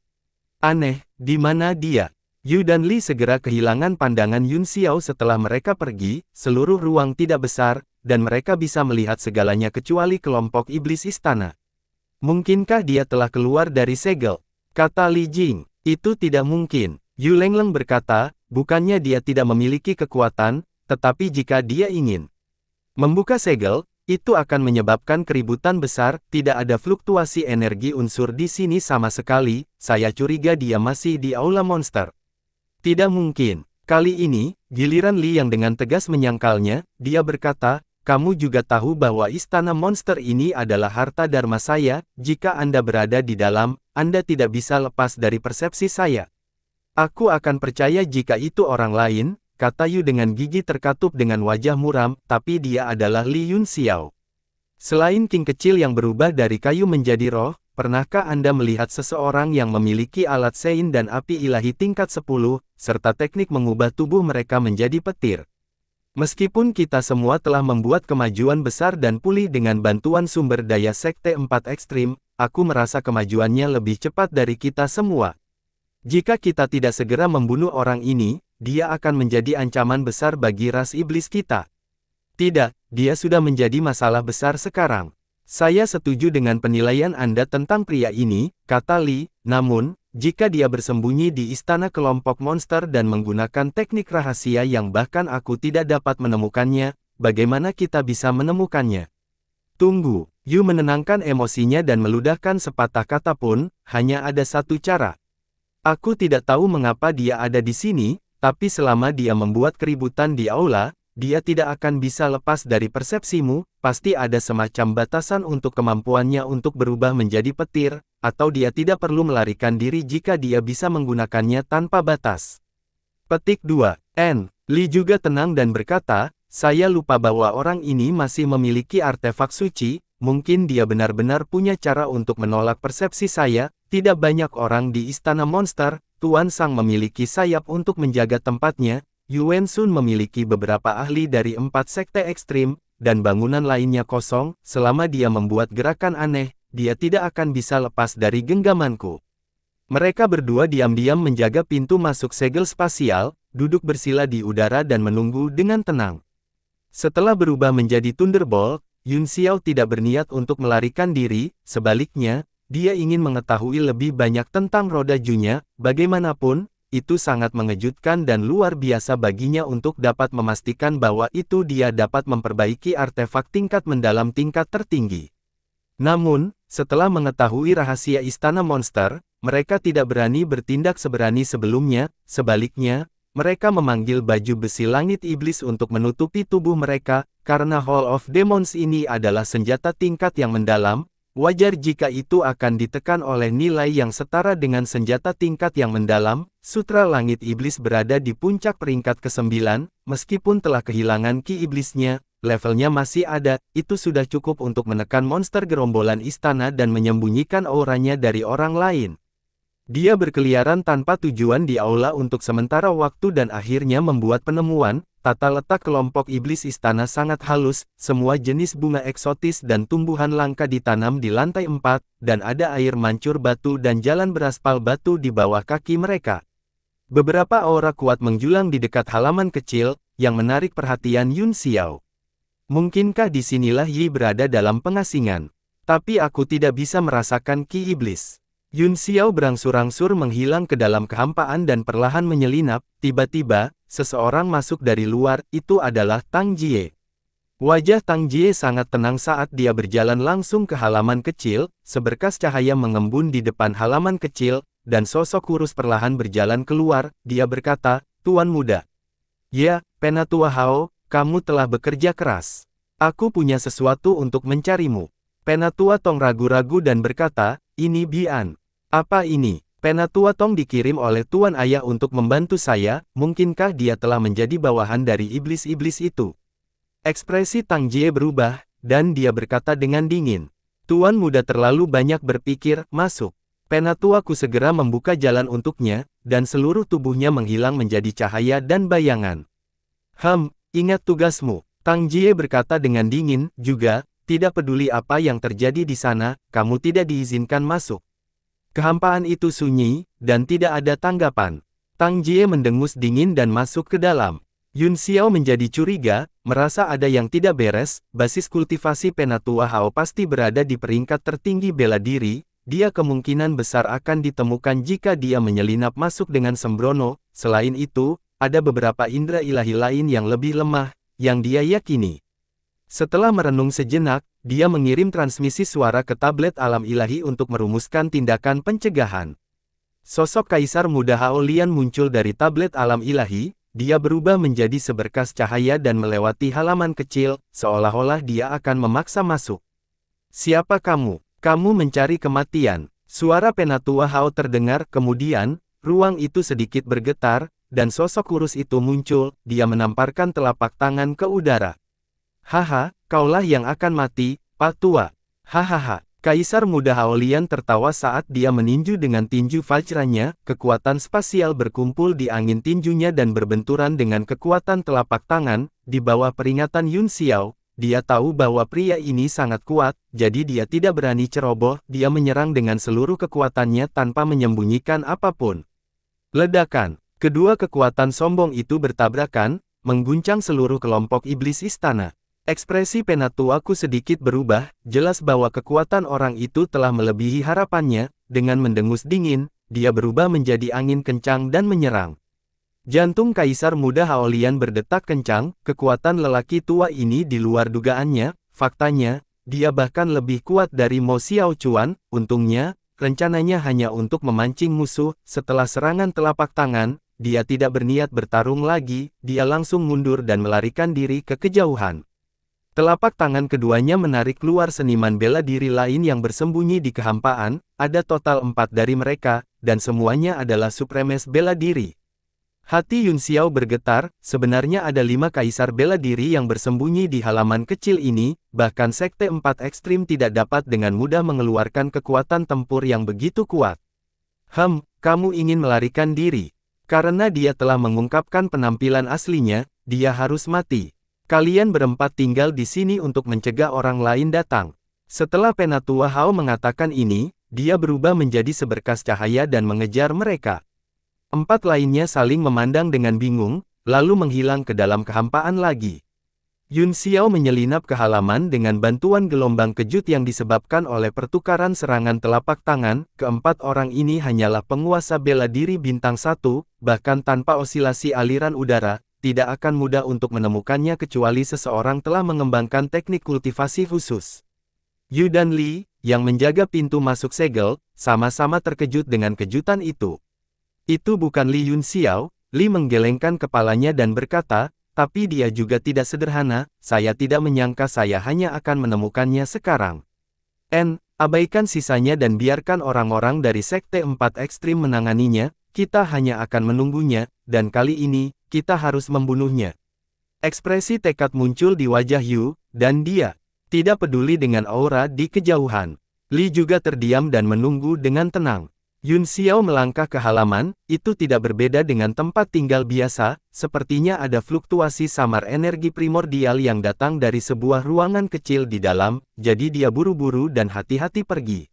Aneh, di mana dia? Yu dan Li segera kehilangan pandangan Yun Xiao setelah mereka pergi, seluruh ruang tidak besar, dan mereka bisa melihat segalanya kecuali kelompok iblis istana. Mungkinkah dia telah keluar dari segel? Kata Li Jing, itu tidak mungkin. Yu Lengleng berkata, bukannya dia tidak memiliki kekuatan, tetapi jika dia ingin membuka segel, itu akan menyebabkan keributan besar, tidak ada fluktuasi energi unsur di sini sama sekali, saya curiga dia masih di aula monster. Tidak mungkin. Kali ini, giliran Li yang dengan tegas menyangkalnya, dia berkata, kamu juga tahu bahwa istana monster ini adalah harta dharma saya, jika Anda berada di dalam, Anda tidak bisa lepas dari persepsi saya. Aku akan percaya jika itu orang lain, kata Yu dengan gigi terkatup dengan wajah muram, tapi dia adalah Li Yun Xiao. Selain king kecil yang berubah dari kayu menjadi roh, pernahkah Anda melihat seseorang yang memiliki alat sein dan api ilahi tingkat 10, serta teknik mengubah tubuh mereka menjadi petir? Meskipun kita semua telah membuat kemajuan besar dan pulih dengan bantuan sumber daya Sekte 4 Ekstrim, aku merasa kemajuannya lebih cepat dari kita semua. Jika kita tidak segera membunuh orang ini, dia akan menjadi ancaman besar bagi ras iblis kita. Tidak, dia sudah menjadi masalah besar sekarang. Saya setuju dengan penilaian Anda tentang pria ini, kata Li, namun, jika dia bersembunyi di istana kelompok monster dan menggunakan teknik rahasia yang bahkan aku tidak dapat menemukannya, bagaimana kita bisa menemukannya? Tunggu, Yu menenangkan emosinya dan meludahkan sepatah kata pun, hanya ada satu cara. Aku tidak tahu mengapa dia ada di sini, tapi selama dia membuat keributan di aula, dia tidak akan bisa lepas dari persepsimu, pasti ada semacam batasan untuk kemampuannya untuk berubah menjadi petir, atau dia tidak perlu melarikan diri jika dia bisa menggunakannya tanpa batas. Petik 2. Li juga tenang dan berkata, Saya lupa bahwa orang ini masih memiliki artefak suci, mungkin dia benar-benar punya cara untuk menolak persepsi saya. Tidak banyak orang di Istana Monster, Tuan Sang memiliki sayap untuk menjaga tempatnya. Yuan Sun memiliki beberapa ahli dari 4 sekte ekstrim, dan bangunan lainnya kosong. Selama dia membuat gerakan aneh, dia tidak akan bisa lepas dari genggamanku. Mereka berdua diam-diam menjaga pintu masuk segel spasial, duduk bersila di udara dan menunggu dengan tenang. Setelah berubah menjadi Thunderbolt, Yun Xiao tidak berniat untuk melarikan diri, sebaliknya, dia ingin mengetahui lebih banyak tentang roda Junya. Bagaimanapun, itu sangat mengejutkan dan luar biasa baginya untuk dapat memastikan bahwa itu dia dapat memperbaiki artefak tingkat mendalam tingkat tertinggi. Namun, setelah mengetahui rahasia Istana Monster, mereka tidak berani bertindak seberani sebelumnya. Sebaliknya, mereka memanggil baju besi langit iblis untuk menutupi tubuh mereka, karena Hall of Demons ini adalah senjata tingkat yang mendalam. Wajar jika itu akan ditekan oleh nilai yang setara dengan senjata tingkat yang mendalam. Sutra Langit Iblis berada di puncak peringkat ke-9, meskipun telah kehilangan ki iblisnya, levelnya masih ada. Itu sudah cukup untuk menekan monster gerombolan istana dan menyembunyikan auranya dari orang lain. Dia berkeliaran tanpa tujuan di aula untuk sementara waktu dan akhirnya membuat penemuan. Tata letak kelompok iblis istana sangat halus, semua jenis bunga eksotis dan tumbuhan langka ditanam di lantai 4, dan ada air mancur batu dan jalan beraspal batu di bawah kaki mereka. Beberapa aura kuat menjulang di dekat halaman kecil, yang menarik perhatian Yun Xiao. Mungkinkah disinilah Yi berada dalam pengasingan? Tapi aku tidak bisa merasakan ki iblis. Yun Xiao berangsur-angsur menghilang ke dalam kehampaan dan perlahan menyelinap. Tiba-tiba, seseorang masuk dari luar. Itu adalah Tang Jie. Wajah Tang Jie sangat tenang saat dia berjalan langsung ke halaman kecil. Seberkas cahaya mengembun di depan halaman kecil, dan sosok kurus perlahan berjalan keluar. Dia berkata, "Tuan muda." "Ya, Penatua Hao, kamu telah bekerja keras. Aku punya sesuatu untuk mencarimu." Penatua Tong ragu-ragu dan berkata, "Ini Bian." "Apa ini?" "Penatua Tong dikirim oleh Tuan Ayah untuk membantu saya. Mungkinkah dia telah menjadi bawahan dari iblis-iblis itu?" Ekspresi Tang Jie berubah, dan dia berkata dengan dingin, "Tuan muda terlalu banyak berpikir, masuk." Penatuaku segera membuka jalan untuknya, dan seluruh tubuhnya menghilang menjadi cahaya dan bayangan. Ingat tugasmu." Tang Jie berkata dengan dingin, juga, "Tidak peduli apa yang terjadi di sana, kamu tidak diizinkan masuk." Kehampaan itu sunyi, dan tidak ada tanggapan. Tang Jie mendengus dingin dan masuk ke dalam. Yun Xiao menjadi curiga, merasa ada yang tidak beres. Basis kultivasi Penatua Hao pasti berada di peringkat tertinggi bela diri. Dia kemungkinan besar akan ditemukan jika dia menyelinap masuk dengan sembrono. Selain itu, ada beberapa indera ilahi lain yang lebih lemah, yang dia yakini. Setelah merenung sejenak, dia mengirim transmisi suara ke tablet alam ilahi untuk merumuskan tindakan pencegahan. Sosok Kaisar Muda Hao Lian muncul dari tablet alam ilahi. Dia berubah menjadi seberkas cahaya dan melewati halaman kecil, seolah-olah dia akan memaksa masuk. "Siapa kamu? Kamu mencari kematian." Suara Penatua Hao terdengar. Kemudian, ruang itu sedikit bergetar, dan sosok kurus itu muncul. Dia menamparkan telapak tangan ke udara. "Haha, kaulah yang akan mati, Pak Tua." "Hahaha." Kaisar Muda Hao Lian tertawa saat dia meninju dengan tinju vajranya. Kekuatan spasial berkumpul di angin tinjunya dan berbenturan dengan kekuatan telapak tangan. Di bawah peringatan Yun Xiao, dia tahu bahwa pria ini sangat kuat, jadi dia tidak berani ceroboh. Dia menyerang dengan seluruh kekuatannya tanpa menyembunyikan apapun. Ledakan. Kedua kekuatan sombong itu bertabrakan, mengguncang seluruh kelompok iblis istana. Ekspresi Penatuaku sedikit berubah, jelas bahwa kekuatan orang itu telah melebihi harapannya. Dengan mendengus dingin, dia berubah menjadi angin kencang dan menyerang. Jantung Kaisar Muda Hao Lian berdetak kencang. Kekuatan lelaki tua ini di luar dugaannya. Faktanya, dia bahkan lebih kuat dari Mo Xiao Chuan. Untungnya, rencananya hanya untuk memancing musuh. Setelah serangan telapak tangan, dia tidak berniat bertarung lagi. Dia langsung mundur dan melarikan diri ke kejauhan. Telapak tangan keduanya menarik keluar seniman bela diri lain yang bersembunyi di kehampaan. Ada total 4 dari mereka, dan semuanya adalah supremes bela diri. Hati Yun Xiao bergetar, sebenarnya ada 5 kaisar bela diri yang bersembunyi di halaman kecil ini, bahkan Sekte 4 Ekstrim tidak dapat dengan mudah mengeluarkan kekuatan tempur yang begitu kuat. Kamu ingin melarikan diri. Karena dia telah mengungkapkan penampilan aslinya, dia harus mati. Kalian berempat tinggal di sini untuk mencegah orang lain datang. Setelah Penatua Hao mengatakan ini, dia berubah menjadi seberkas cahaya dan mengejar mereka. 4 lainnya saling memandang dengan bingung, lalu menghilang ke dalam kehampaan lagi. Yun Xiao menyelinap ke halaman dengan bantuan gelombang kejut yang disebabkan oleh pertukaran serangan telapak tangan. Keempat orang ini hanyalah penguasa bela diri bintang 1, bahkan tanpa osilasi aliran udara, tidak akan mudah untuk menemukannya kecuali seseorang telah mengembangkan teknik kultivasi khusus. Yu dan Li, yang menjaga pintu masuk segel, sama-sama terkejut dengan kejutan itu. Itu bukan Li Yun Xiao. Li menggelengkan kepalanya dan berkata, tapi dia juga tidak sederhana, saya tidak menyangka saya hanya akan menemukannya sekarang. Abaikan sisanya dan biarkan orang-orang dari Sekte 4 Ekstrim menanganinya, kita hanya akan menunggunya, dan kali ini, kita harus membunuhnya. Ekspresi tekad muncul di wajah Yu, dan dia tidak peduli dengan aura di kejauhan. Li juga terdiam dan menunggu dengan tenang. Yun Xiao melangkah ke halaman, itu tidak berbeda dengan tempat tinggal biasa, sepertinya ada fluktuasi samar energi primordial yang datang dari sebuah ruangan kecil di dalam, jadi dia buru-buru dan hati-hati pergi.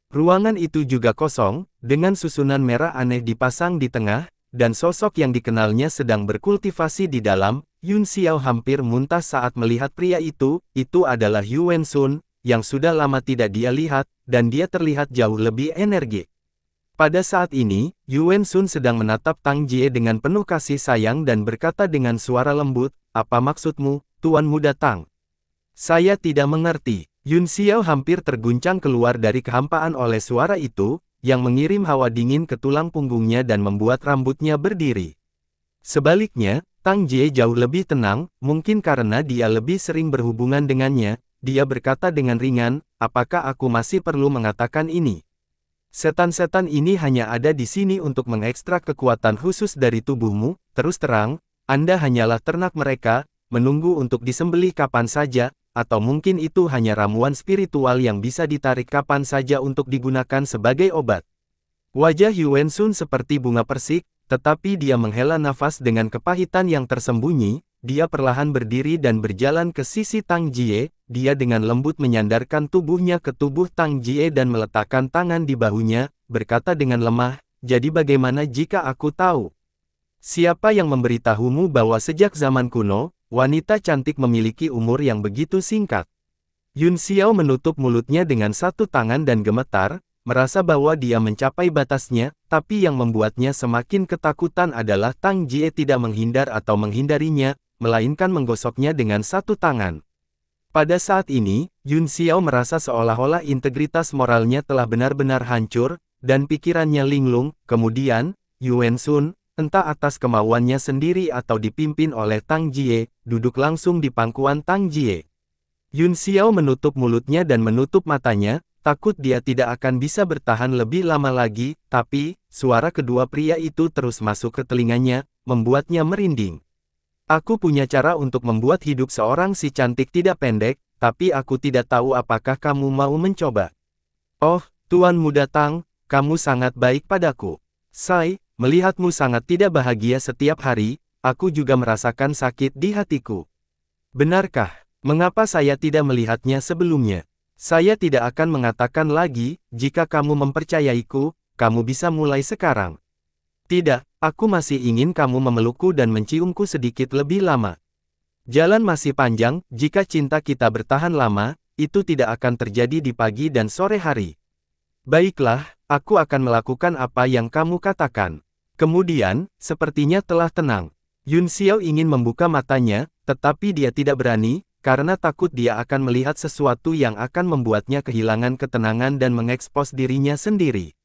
Ruangan itu juga kosong, dengan susunan merah aneh dipasang di tengah, dan sosok yang dikenalnya sedang berkultivasi di dalam. Yun Xiao hampir muntah saat melihat pria itu adalah Yuan Sun, yang sudah lama tidak dia lihat, dan dia terlihat jauh lebih energik. Pada saat ini, Yuan Sun sedang menatap Tang Jie dengan penuh kasih sayang dan berkata dengan suara lembut, apa maksudmu, Tuan Muda Tang? Saya tidak mengerti. Yun Xiao hampir terguncang keluar dari kehampaan oleh suara itu, yang mengirim hawa dingin ke tulang punggungnya dan membuat rambutnya berdiri. Sebaliknya, Tang Jie jauh lebih tenang, mungkin karena dia lebih sering berhubungan dengannya, dia berkata dengan ringan, apakah aku masih perlu mengatakan ini? Setan-setan ini hanya ada di sini untuk mengekstrak kekuatan khusus dari tubuhmu, terus terang, Anda hanyalah ternak mereka, menunggu untuk disembelih kapan saja, atau mungkin itu hanya ramuan spiritual yang bisa ditarik kapan saja untuk digunakan sebagai obat. Wajah Yuan Sun seperti bunga persik, tetapi dia menghela nafas dengan kepahitan yang tersembunyi. Dia perlahan berdiri dan berjalan ke sisi Tang Jie, dia dengan lembut menyandarkan tubuhnya ke tubuh Tang Jie dan meletakkan tangan di bahunya, berkata dengan lemah, jadi bagaimana jika aku tahu? Siapa yang memberitahumu bahwa sejak zaman kuno, wanita cantik memiliki umur yang begitu singkat? Yun Xiao menutup mulutnya dengan satu tangan dan gemetar, merasa bahwa dia mencapai batasnya, tapi yang membuatnya semakin ketakutan adalah Tang Jie tidak menghindar atau menghindarinya, melainkan menggosoknya dengan satu tangan. Pada saat ini, Yun Xiao merasa seolah-olah integritas moralnya telah benar-benar hancur, dan pikirannya linglung. Kemudian, Yuan Sun, entah atas kemauannya sendiri atau dipimpin oleh Tang Jie, duduk langsung di pangkuan Tang Jie. Yun Xiao menutup mulutnya dan menutup matanya, takut dia tidak akan bisa bertahan lebih lama lagi, tapi, suara kedua pria itu terus masuk ke telinganya, membuatnya merinding. Aku punya cara untuk membuat hidup seorang si cantik tidak pendek, tapi aku tidak tahu apakah kamu mau mencoba. Oh, Tuan Muda Tang, kamu sangat baik padaku. Melihatmu sangat tidak bahagia setiap hari, aku juga merasakan sakit di hatiku. Benarkah? Mengapa saya tidak melihatnya sebelumnya? Saya tidak akan mengatakan lagi, jika kamu mempercayaiku, kamu bisa mulai sekarang. Tidak, aku masih ingin kamu memelukku dan menciumku sedikit lebih lama. Jalan masih panjang, jika cinta kita bertahan lama, itu tidak akan terjadi di pagi dan sore hari. Baiklah, aku akan melakukan apa yang kamu katakan. Kemudian, sepertinya telah tenang. Yun Xiao ingin membuka matanya, tetapi dia tidak berani, karena takut dia akan melihat sesuatu yang akan membuatnya kehilangan ketenangan dan mengekspos dirinya sendiri.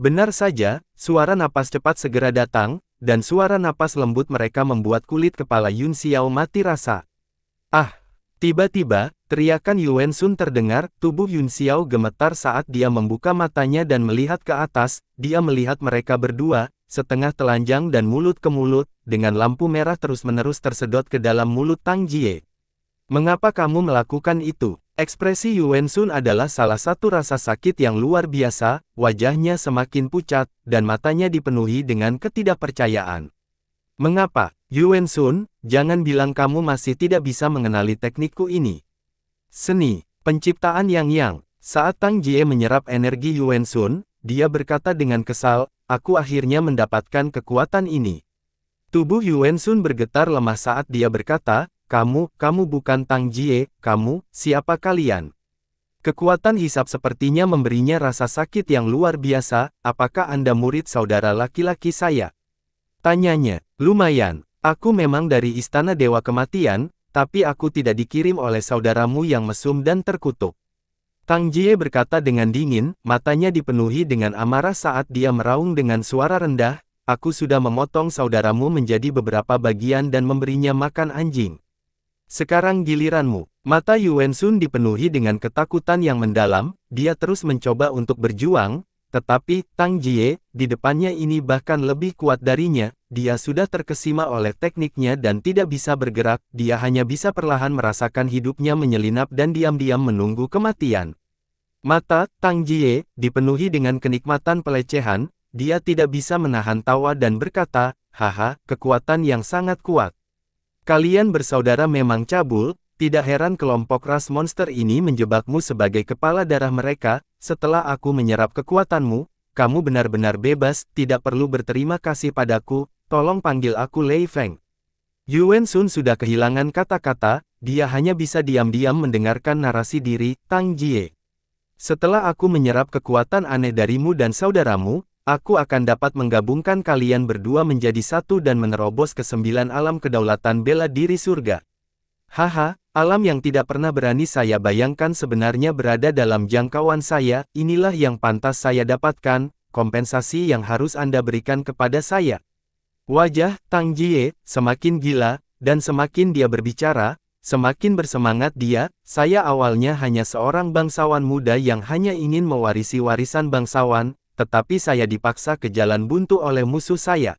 Benar saja, suara napas cepat segera datang, dan suara napas lembut mereka membuat kulit kepala Yun Xiao mati rasa. Tiba-tiba, Teriakan Yuan Sun terdengar, tubuh Yun Xiao gemetar saat dia membuka matanya dan melihat ke atas, dia melihat mereka berdua, setengah telanjang dan mulut ke mulut, dengan lampu merah terus-menerus tersedot ke dalam mulut Tang Jie. Mengapa kamu melakukan itu? Ekspresi Yuan Sun adalah salah satu rasa sakit yang luar biasa, wajahnya semakin pucat, dan matanya dipenuhi dengan ketidakpercayaan. Mengapa, Yuan Sun, jangan bilang kamu masih tidak bisa mengenali teknikku ini. Seni, penciptaan yang. Saat Tang Jie menyerap energi Yuan Sun, dia berkata dengan kesal, aku akhirnya mendapatkan kekuatan ini. Tubuh Yuan Sun bergetar lemah saat dia berkata, kamu bukan Tang Jie, kamu, siapa kalian? Kekuatan hisap sepertinya memberinya rasa sakit yang luar biasa, apakah Anda murid saudara laki-laki saya? Tanyanya, lumayan, aku memang dari Istana Dewa Kematian, tapi aku tidak dikirim oleh saudaramu yang mesum dan terkutuk. Tang Jie berkata dengan dingin, matanya dipenuhi dengan amarah saat dia meraung dengan suara rendah, aku sudah memotong saudaramu menjadi beberapa bagian dan memberinya makan anjing. Sekarang giliranmu. Mata Yuan Sun dipenuhi dengan ketakutan yang mendalam, dia terus mencoba untuk berjuang, tetapi, Tang Jie, di depannya ini bahkan lebih kuat darinya, dia sudah terkesima oleh tekniknya dan tidak bisa bergerak, dia hanya bisa perlahan merasakan hidupnya menyelinap dan diam-diam menunggu kematian. Mata Tang Jie dipenuhi dengan kenikmatan pelecehan, dia tidak bisa menahan tawa dan berkata, haha, kekuatan yang sangat kuat. Kalian bersaudara memang cabul, tidak heran kelompok ras monster ini menjebakmu sebagai kepala darah mereka, setelah aku menyerap kekuatanmu, kamu benar-benar bebas, tidak perlu berterima kasih padaku, tolong panggil aku Lei Feng. Yuan Sun sudah kehilangan kata-kata, dia hanya bisa diam-diam mendengarkan narasi diri, Tang Jie. Setelah aku menyerap kekuatan aneh darimu dan saudaramu, aku akan dapat menggabungkan kalian berdua menjadi satu dan menerobos ke 9 alam kedaulatan bela diri surga. Haha, alam yang tidak pernah berani saya bayangkan sebenarnya berada dalam jangkauan saya, inilah yang pantas saya dapatkan, kompensasi yang harus Anda berikan kepada saya. Wajah Tang Jie semakin gila, dan semakin dia berbicara, semakin bersemangat dia, saya awalnya hanya seorang bangsawan muda yang hanya ingin mewarisi warisan bangsawan, tetapi saya dipaksa ke jalan buntu oleh musuh saya.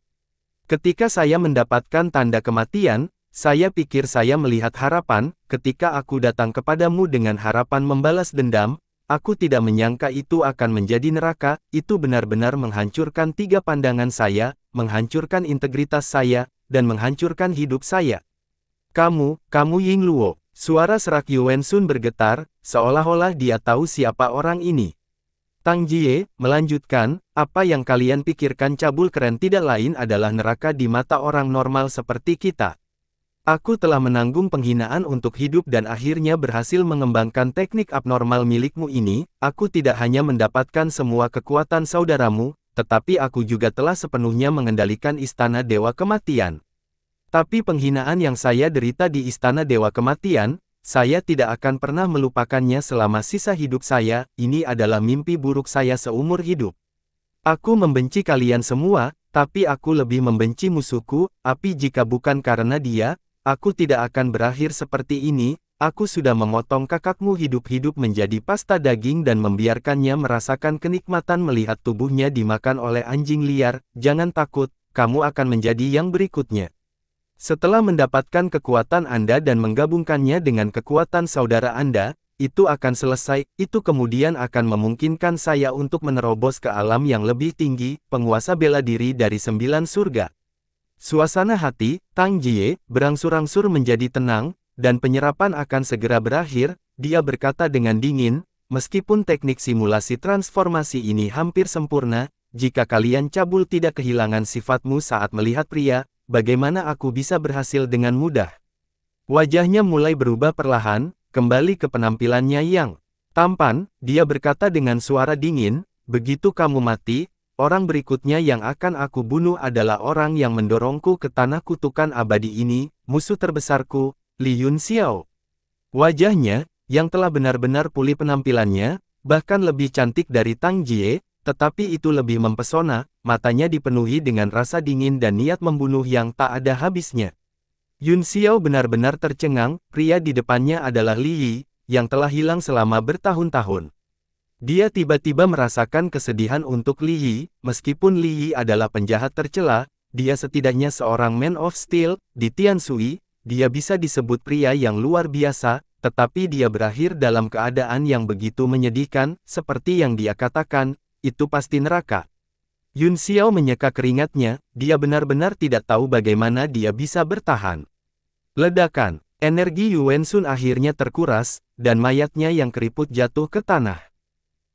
Ketika saya mendapatkan tanda kematian, saya pikir saya melihat harapan, ketika aku datang kepadamu dengan harapan membalas dendam, aku tidak menyangka itu akan menjadi neraka, itu benar-benar menghancurkan 3 pandangan saya, menghancurkan integritas saya, dan menghancurkan hidup saya. Kamu Ying Luo. Suara serak Yuan Sun bergetar, seolah-olah dia tahu siapa orang ini. Tang Jie melanjutkan, apa yang kalian pikirkan cabul keren tidak lain adalah neraka di mata orang normal seperti kita. Aku telah menanggung penghinaan untuk hidup dan akhirnya berhasil mengembangkan teknik abnormal milikmu ini, aku tidak hanya mendapatkan semua kekuatan saudaramu, tetapi aku juga telah sepenuhnya mengendalikan Istana Dewa Kematian. Tapi penghinaan yang saya derita di Istana Dewa Kematian, saya tidak akan pernah melupakannya selama sisa hidup saya, ini adalah mimpi buruk saya seumur hidup. Aku membenci kalian semua, tapi aku lebih membenci musuhku, api jika bukan karena dia, aku tidak akan berakhir seperti ini, aku sudah memotong kakakmu hidup-hidup menjadi pasta daging dan membiarkannya merasakan kenikmatan melihat tubuhnya dimakan oleh anjing liar, jangan takut, kamu akan menjadi yang berikutnya. Setelah mendapatkan kekuatan Anda dan menggabungkannya dengan kekuatan saudara Anda, itu akan selesai, itu kemudian akan memungkinkan saya untuk menerobos ke alam yang lebih tinggi, penguasa bela diri dari 9 surga. Suasana hati Tang Jie berangsur-angsur menjadi tenang, dan penyerapan akan segera berakhir, dia berkata dengan dingin, meskipun teknik simulasi transformasi ini hampir sempurna, jika kalian cabul tidak kehilangan sifatmu saat melihat pria, bagaimana aku bisa berhasil dengan mudah? Wajahnya mulai berubah perlahan, kembali ke penampilannya yang tampan, dia berkata dengan suara dingin, begitu kamu mati, orang berikutnya yang akan aku bunuh adalah orang yang mendorongku ke tanah kutukan abadi ini, musuh terbesarku, Li Yun Xiao. Wajahnya, yang telah benar-benar pulih penampilannya, bahkan lebih cantik dari Tang Jie, tetapi itu lebih mempesona, matanya dipenuhi dengan rasa dingin dan niat membunuh yang tak ada habisnya. Yun Xiao benar-benar tercengang, pria di depannya adalah Li Yi, yang telah hilang selama bertahun-tahun. Dia tiba-tiba merasakan kesedihan untuk Li Yi, meskipun Li Yi adalah penjahat tercela, dia setidaknya seorang Man of Steel. Di Tianshui, dia bisa disebut pria yang luar biasa, tetapi dia berakhir dalam keadaan yang begitu menyedihkan, seperti yang dia katakan, itu pasti neraka. Yun Xiao menyeka keringatnya, dia benar-benar tidak tahu bagaimana dia bisa bertahan. Ledakan, energi Yuan Sun akhirnya terkuras, dan mayatnya yang keriput jatuh ke tanah.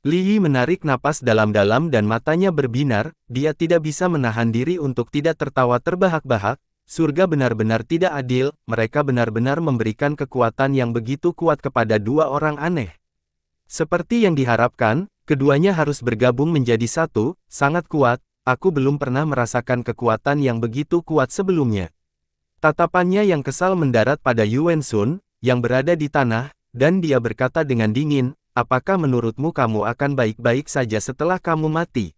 Li Yi menarik napas dalam-dalam dan matanya berbinar, dia tidak bisa menahan diri untuk tidak tertawa terbahak-bahak. Surga benar-benar tidak adil, mereka benar-benar memberikan kekuatan yang begitu kuat kepada dua orang aneh. Seperti yang diharapkan, keduanya harus bergabung menjadi satu, sangat kuat, aku belum pernah merasakan kekuatan yang begitu kuat sebelumnya. Tatapannya yang kesal mendarat pada Yuan Sun, yang berada di tanah, dan dia berkata dengan dingin, apakah menurutmu kamu akan baik-baik saja setelah kamu mati?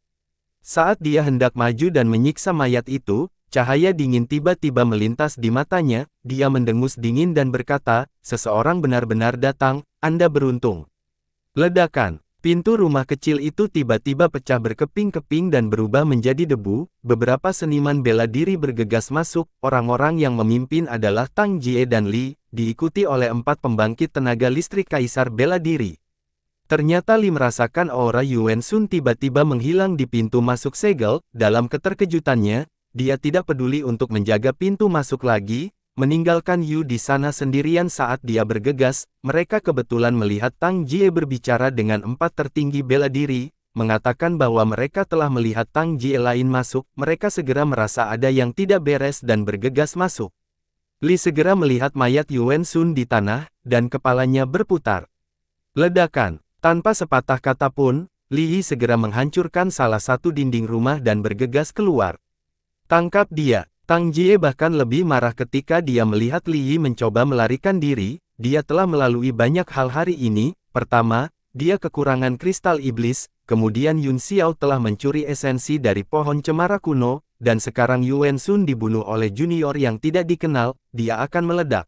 Saat dia hendak maju dan menyiksa mayat itu, cahaya dingin tiba-tiba melintas di matanya, dia mendengus dingin dan berkata, seseorang benar-benar datang, Anda beruntung. Ledakan, pintu rumah kecil itu tiba-tiba pecah berkeping-keping dan berubah menjadi debu, beberapa seniman bela diri bergegas masuk, orang-orang yang memimpin adalah Tang Jie dan Li, diikuti oleh 4 pembangkit tenaga listrik kaisar bela diri. Ternyata Li merasakan aura Yuan Sun tiba-tiba menghilang di pintu masuk segel, dalam keterkejutannya, dia tidak peduli untuk menjaga pintu masuk lagi, meninggalkan Yu di sana sendirian saat dia bergegas, mereka kebetulan melihat Tang Jie berbicara dengan 4 tertinggi bela diri, mengatakan bahwa mereka telah melihat Tang Jie lain masuk, mereka segera merasa ada yang tidak beres dan bergegas masuk. Li segera melihat mayat Yuan Sun di tanah, dan kepalanya berputar. Ledakan. Tanpa sepatah kata pun, Li Yi segera menghancurkan salah satu dinding rumah dan bergegas keluar. Tangkap dia! Tang Jie bahkan lebih marah ketika dia melihat Li Yi mencoba melarikan diri, dia telah melalui banyak hal hari ini, pertama, dia kekurangan kristal iblis, kemudian Yun Xiao telah mencuri esensi dari pohon cemara kuno, dan sekarang Yuan Sun dibunuh oleh junior yang tidak dikenal, dia akan meledak.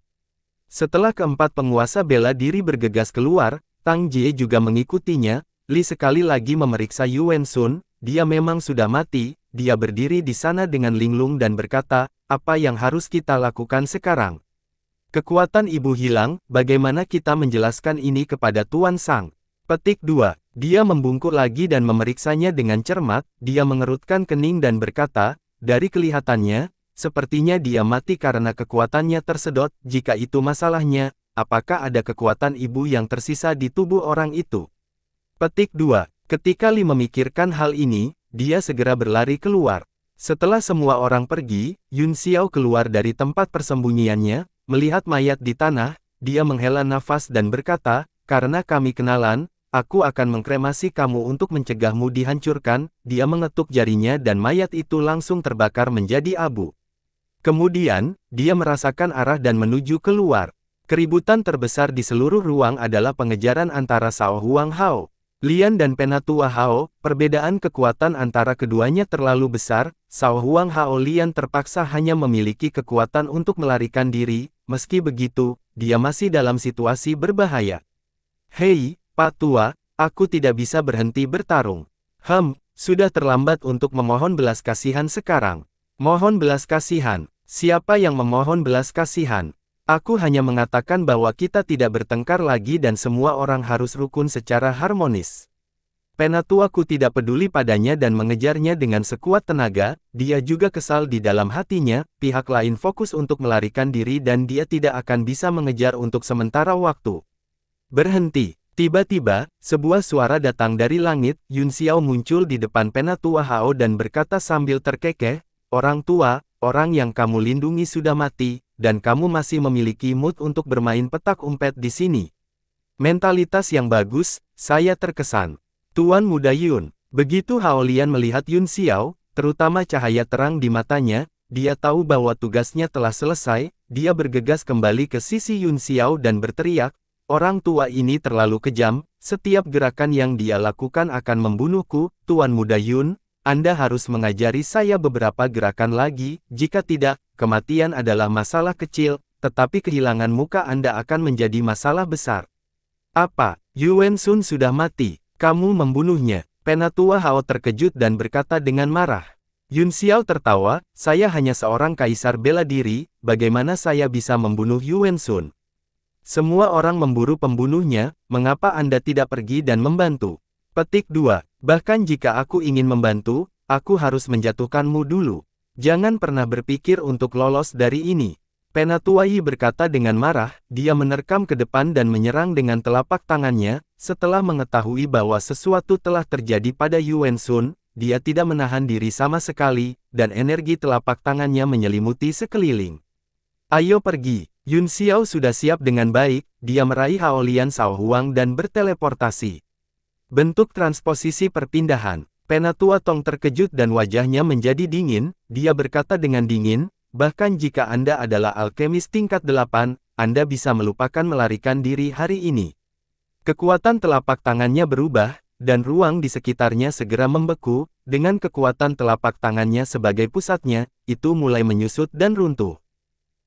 Setelah keempat penguasa bela diri bergegas keluar, Tang Jie juga mengikutinya. Li sekali lagi memeriksa Yuan Sun, dia memang sudah mati, dia berdiri di sana dengan linglung dan berkata, apa yang harus kita lakukan sekarang? Kekuatan ibu hilang, bagaimana kita menjelaskan ini kepada Tuan Sang? Petik 2. Dia membungkuk lagi dan memeriksanya dengan cermat, dia mengerutkan kening dan berkata, dari kelihatannya, sepertinya dia mati karena kekuatannya tersedot, jika itu masalahnya, apakah ada kekuatan ibu yang tersisa di tubuh orang itu? Petik 2. Ketika Li memikirkan hal ini, dia segera berlari keluar. Setelah semua orang pergi, Yun Xiao keluar dari tempat persembunyiannya, melihat mayat di tanah, dia menghela nafas dan berkata, karena kami kenalan, aku akan mengkremasi kamu untuk mencegahmu dihancurkan. Dia mengetuk jarinya dan mayat itu langsung terbakar menjadi abu. Kemudian, dia merasakan arah dan menuju keluar. Keributan terbesar di seluruh ruang adalah pengejaran antara Shao Huang Hao, Lian dan Penatua Hao. Perbedaan kekuatan antara keduanya terlalu besar, Shao Huang Hao Lian terpaksa hanya memiliki kekuatan untuk melarikan diri, meski begitu, dia masih dalam situasi berbahaya. Hei, Pak Tua, aku tidak bisa berhenti bertarung. Sudah terlambat untuk memohon belas kasihan sekarang. Mohon belas kasihan. Siapa yang memohon belas kasihan? Aku hanya mengatakan bahwa kita tidak bertengkar lagi dan semua orang harus rukun secara harmonis. Penatuaku tidak peduli padanya dan mengejarnya dengan sekuat tenaga, dia juga kesal di dalam hatinya, pihak lain fokus untuk melarikan diri dan dia tidak akan bisa mengejar untuk sementara waktu. Berhenti. Tiba-tiba, sebuah suara datang dari langit, Yun Xiao muncul di depan Penatua Hao dan berkata sambil terkekeh, orang tua, orang yang kamu lindungi sudah mati, dan kamu masih memiliki mood untuk bermain petak umpet di sini. Mentalitas yang bagus, saya terkesan. Tuan Muda Yun. Begitu Hao Lian melihat Yun Xiao, terutama cahaya terang di matanya, dia tahu bahwa tugasnya telah selesai, dia bergegas kembali ke sisi Yun Xiao dan berteriak, orang tua ini terlalu kejam, setiap gerakan yang dia lakukan akan membunuhku. Tuan Muda Yun, Anda harus mengajari saya beberapa gerakan lagi, jika tidak, kematian adalah masalah kecil, tetapi kehilangan muka Anda akan menjadi masalah besar. Apa? Yuan Sun sudah mati. Kamu membunuhnya. Penatua Hao terkejut dan berkata dengan marah. Yun Xiao tertawa, saya hanya seorang kaisar bela diri, bagaimana saya bisa membunuh Yuan Sun? Semua orang memburu pembunuhnya, mengapa Anda tidak pergi dan membantu? Petik 2. Bahkan jika aku ingin membantu, aku harus menjatuhkanmu dulu. Jangan pernah berpikir untuk lolos dari ini. Penatua Yi berkata dengan marah, dia menerkam ke depan dan menyerang dengan telapak tangannya, setelah mengetahui bahwa sesuatu telah terjadi pada Yuan Sun, dia tidak menahan diri sama sekali, dan energi telapak tangannya menyelimuti sekeliling. Ayo pergi. Yun Xiao sudah siap dengan baik, dia meraih Haolian Sao Huang dan berteleportasi. Bentuk transposisi perpindahan. Penatua Tong terkejut dan wajahnya menjadi dingin, dia berkata dengan dingin, bahkan jika Anda adalah alkemis tingkat 8, Anda bisa melupakan melarikan diri hari ini. Kekuatan telapak tangannya berubah, dan ruang di sekitarnya segera membeku, dengan kekuatan telapak tangannya sebagai pusatnya, itu mulai menyusut dan runtuh.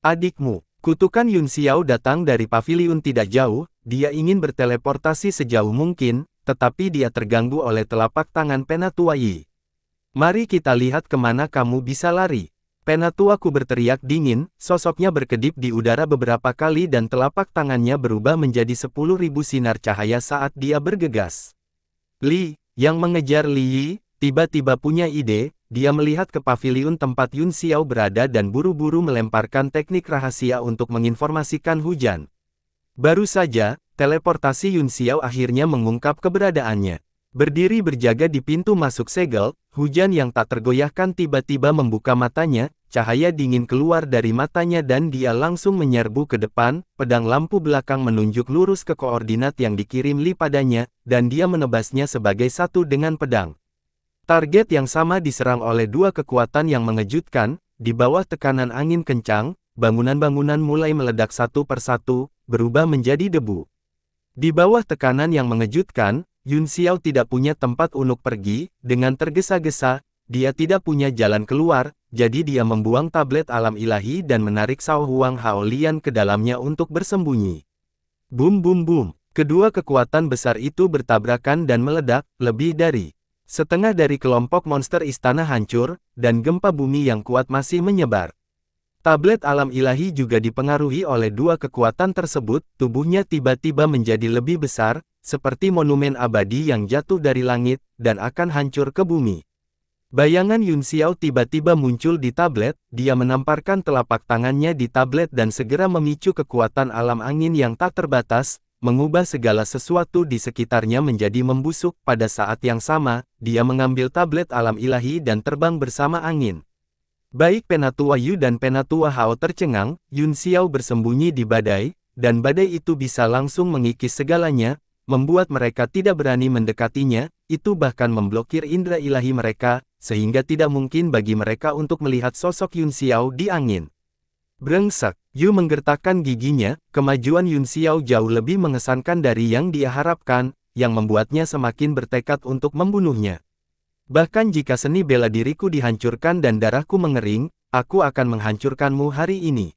Adikmu, kutukan Yun Xiao datang dari paviliun tidak jauh, dia ingin berteleportasi sejauh mungkin, tetapi dia terganggu oleh telapak tangan Penatua Yi. Mari kita lihat kemana kamu bisa lari. Penatuaku berteriak dingin, sosoknya berkedip di udara beberapa kali dan telapak tangannya berubah menjadi 10.000 sinar cahaya saat dia bergegas. Li, yang mengejar Li Yi, tiba-tiba punya ide, dia melihat ke paviliun tempat Yun Xiao berada dan buru-buru melemparkan teknik rahasia untuk menginformasikan hujan. Baru saja, teleportasi Yun Xiao akhirnya mengungkap keberadaannya. Berdiri berjaga di pintu masuk segel, hujan yang tak tergoyahkan tiba-tiba membuka matanya, cahaya dingin keluar dari matanya dan dia langsung menyerbu ke depan, pedang lampu belakang menunjuk lurus ke koordinat yang dikirim Li padanya, dan dia menebasnya sebagai satu dengan pedang. Target yang sama diserang oleh dua kekuatan yang mengejutkan, di bawah tekanan angin kencang, bangunan-bangunan mulai meledak satu persatu, berubah menjadi debu. Di bawah tekanan yang mengejutkan, Yun Xiao tidak punya tempat untuk pergi, dengan tergesa-gesa, dia tidak punya jalan keluar, jadi dia membuang tablet alam ilahi dan menarik Sao Huang Haolian ke dalamnya untuk bersembunyi. Boom boom boom, kedua kekuatan besar itu bertabrakan dan meledak, lebih dari setengah dari kelompok monster istana hancur, dan gempa bumi yang kuat masih menyebar. Tablet alam ilahi juga dipengaruhi oleh dua kekuatan tersebut, tubuhnya tiba-tiba menjadi lebih besar, seperti monumen abadi yang jatuh dari langit, dan akan hancur ke bumi. Bayangan Yun Xiao tiba-tiba muncul di tablet, dia menamparkan telapak tangannya di tablet dan segera memicu kekuatan alam angin yang tak terbatas, mengubah segala sesuatu di sekitarnya menjadi membusuk. Pada saat yang sama, dia mengambil tablet alam ilahi dan terbang bersama angin. Baik Penatua Yu dan Penatua Hao tercengang, Yun Xiao bersembunyi di badai, dan badai itu bisa langsung mengikis segalanya, membuat mereka tidak berani mendekatinya, itu bahkan memblokir indera ilahi mereka, sehingga tidak mungkin bagi mereka untuk melihat sosok Yun Xiao di angin. Brengsek, Yu menggertakkan giginya, kemajuan Yun Xiao jauh lebih mengesankan dari yang dia harapkan, yang membuatnya semakin bertekad untuk membunuhnya. Bahkan jika seni bela diriku dihancurkan dan darahku mengering, aku akan menghancurkanmu hari ini.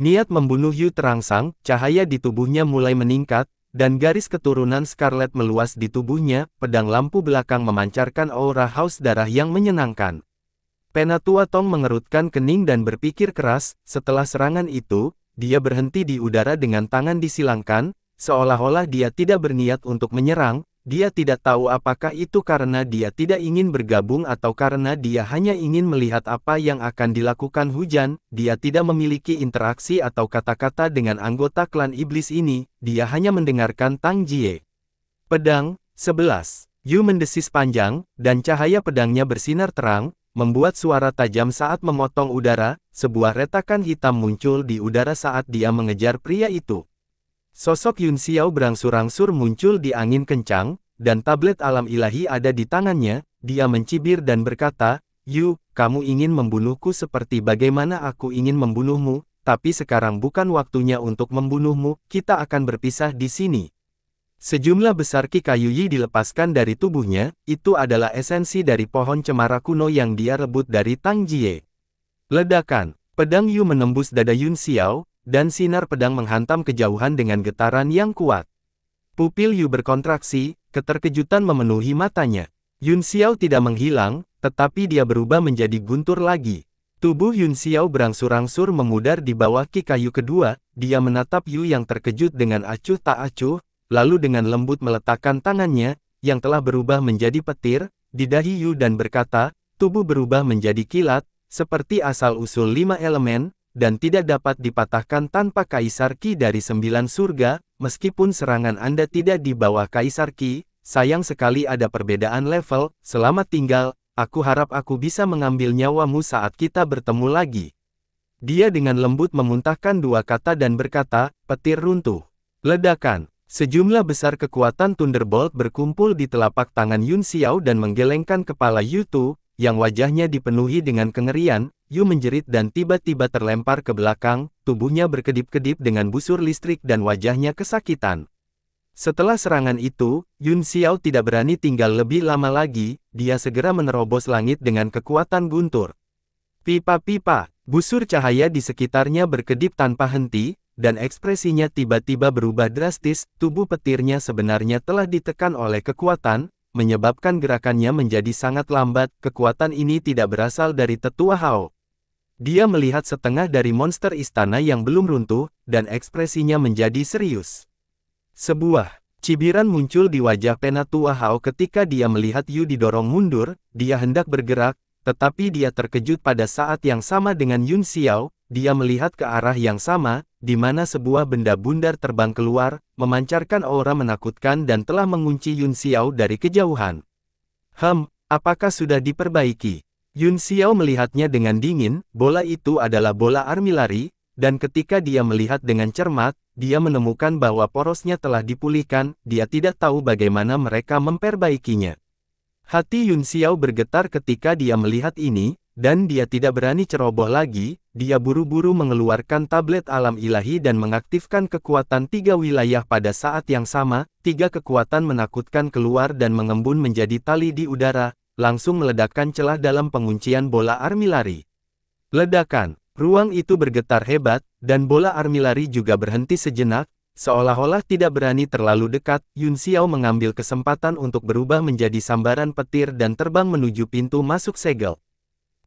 Niat membunuh Yu terangsang, cahaya di tubuhnya mulai meningkat, dan garis keturunan Scarlet meluas di tubuhnya, pedang lampu belakang memancarkan aura haus darah yang menyenangkan. Penatua Tong mengerutkan kening dan berpikir keras, setelah serangan itu, dia berhenti di udara dengan tangan disilangkan, seolah-olah dia tidak berniat untuk menyerang, dia tidak tahu apakah itu karena dia tidak ingin bergabung atau karena dia hanya ingin melihat apa yang akan dilakukan hujan, dia tidak memiliki interaksi atau kata-kata dengan anggota klan iblis ini, dia hanya mendengarkan Tang Jie. Pedang, 11. Yu mendesis panjang, dan cahaya pedangnya bersinar terang, membuat suara tajam saat memotong udara, sebuah retakan hitam muncul di udara saat dia mengejar pria itu. Sosok Yun Xiao berangsur-angsur muncul di angin kencang, dan tablet alam ilahi ada di tangannya, dia mencibir dan berkata, Yu, kamu ingin membunuhku seperti bagaimana aku ingin membunuhmu, tapi sekarang bukan waktunya untuk membunuhmu, kita akan berpisah di sini. Sejumlah besar ki kayu Yi dilepaskan dari tubuhnya, itu adalah esensi dari pohon cemara kuno yang dia rebut dari Tang Jie. Ledakan, pedang Yu menembus dada Yun Xiao, dan sinar pedang menghantam kejauhan dengan getaran yang kuat. Pupil Yu berkontraksi, keterkejutan memenuhi matanya. Yun Xiao tidak menghilang, tetapi dia berubah menjadi guntur lagi. Tubuh Yun Xiao berangsur-angsur memudar di bawah ki kayu kedua, dia menatap Yu yang terkejut dengan acuh tak acuh, lalu dengan lembut meletakkan tangannya, yang telah berubah menjadi petir, di dahi Yu dan berkata, tubuh berubah menjadi kilat, seperti asal-usul 5 elemen, dan tidak dapat dipatahkan tanpa Kaisar Ki dari 9 surga, meskipun serangan Anda tidak di bawah Kaisar Ki, sayang sekali ada perbedaan level, selamat tinggal, aku harap aku bisa mengambil nyawamu saat kita bertemu lagi. Dia dengan lembut memuntahkan 2 kata dan berkata, petir runtuh. Ledakan. Sejumlah besar kekuatan Thunderbolt berkumpul di telapak tangan Yun Xiao dan menggelengkan kepala Yu Tu, yang wajahnya dipenuhi dengan kengerian. Yu menjerit dan tiba-tiba terlempar ke belakang, tubuhnya berkedip-kedip dengan busur listrik dan wajahnya kesakitan. Setelah serangan itu, Yun Xiao tidak berani tinggal lebih lama lagi, dia segera menerobos langit dengan kekuatan guntur. Pipa-pipa, busur cahaya di sekitarnya berkedip tanpa henti, dan ekspresinya tiba-tiba berubah drastis, tubuh petirnya sebenarnya telah ditekan oleh kekuatan, menyebabkan gerakannya menjadi sangat lambat, kekuatan ini tidak berasal dari Tetua Hao. Dia melihat setengah dari monster istana yang belum runtuh, dan ekspresinya menjadi serius. Sebuah cibiran muncul di wajah Penatua Hao ketika dia melihat Yu didorong mundur, dia hendak bergerak, tetapi dia terkejut pada saat yang sama dengan Yun Xiao, dia melihat ke arah yang sama, di mana sebuah benda bundar terbang keluar, memancarkan aura menakutkan dan telah mengunci Yun Xiao dari kejauhan. Apakah sudah diperbaiki? Yun Xiao melihatnya dengan dingin, bola itu adalah bola armilari, dan ketika dia melihat dengan cermat, dia menemukan bahwa porosnya telah dipulihkan, dia tidak tahu bagaimana mereka memperbaikinya. Hati Yun Xiao bergetar ketika dia melihat ini, dan dia tidak berani ceroboh lagi, dia buru-buru mengeluarkan tablet alam ilahi dan mengaktifkan kekuatan 3 wilayah pada saat yang sama, 3 kekuatan menakutkan keluar dan mengembun menjadi tali di udara, langsung meledakkan celah dalam penguncian bola armilari. Ledakan, ruang itu bergetar hebat, dan bola armilari juga berhenti sejenak, seolah-olah tidak berani terlalu dekat. Yun Xiao mengambil kesempatan untuk berubah menjadi sambaran petir dan terbang menuju pintu masuk segel.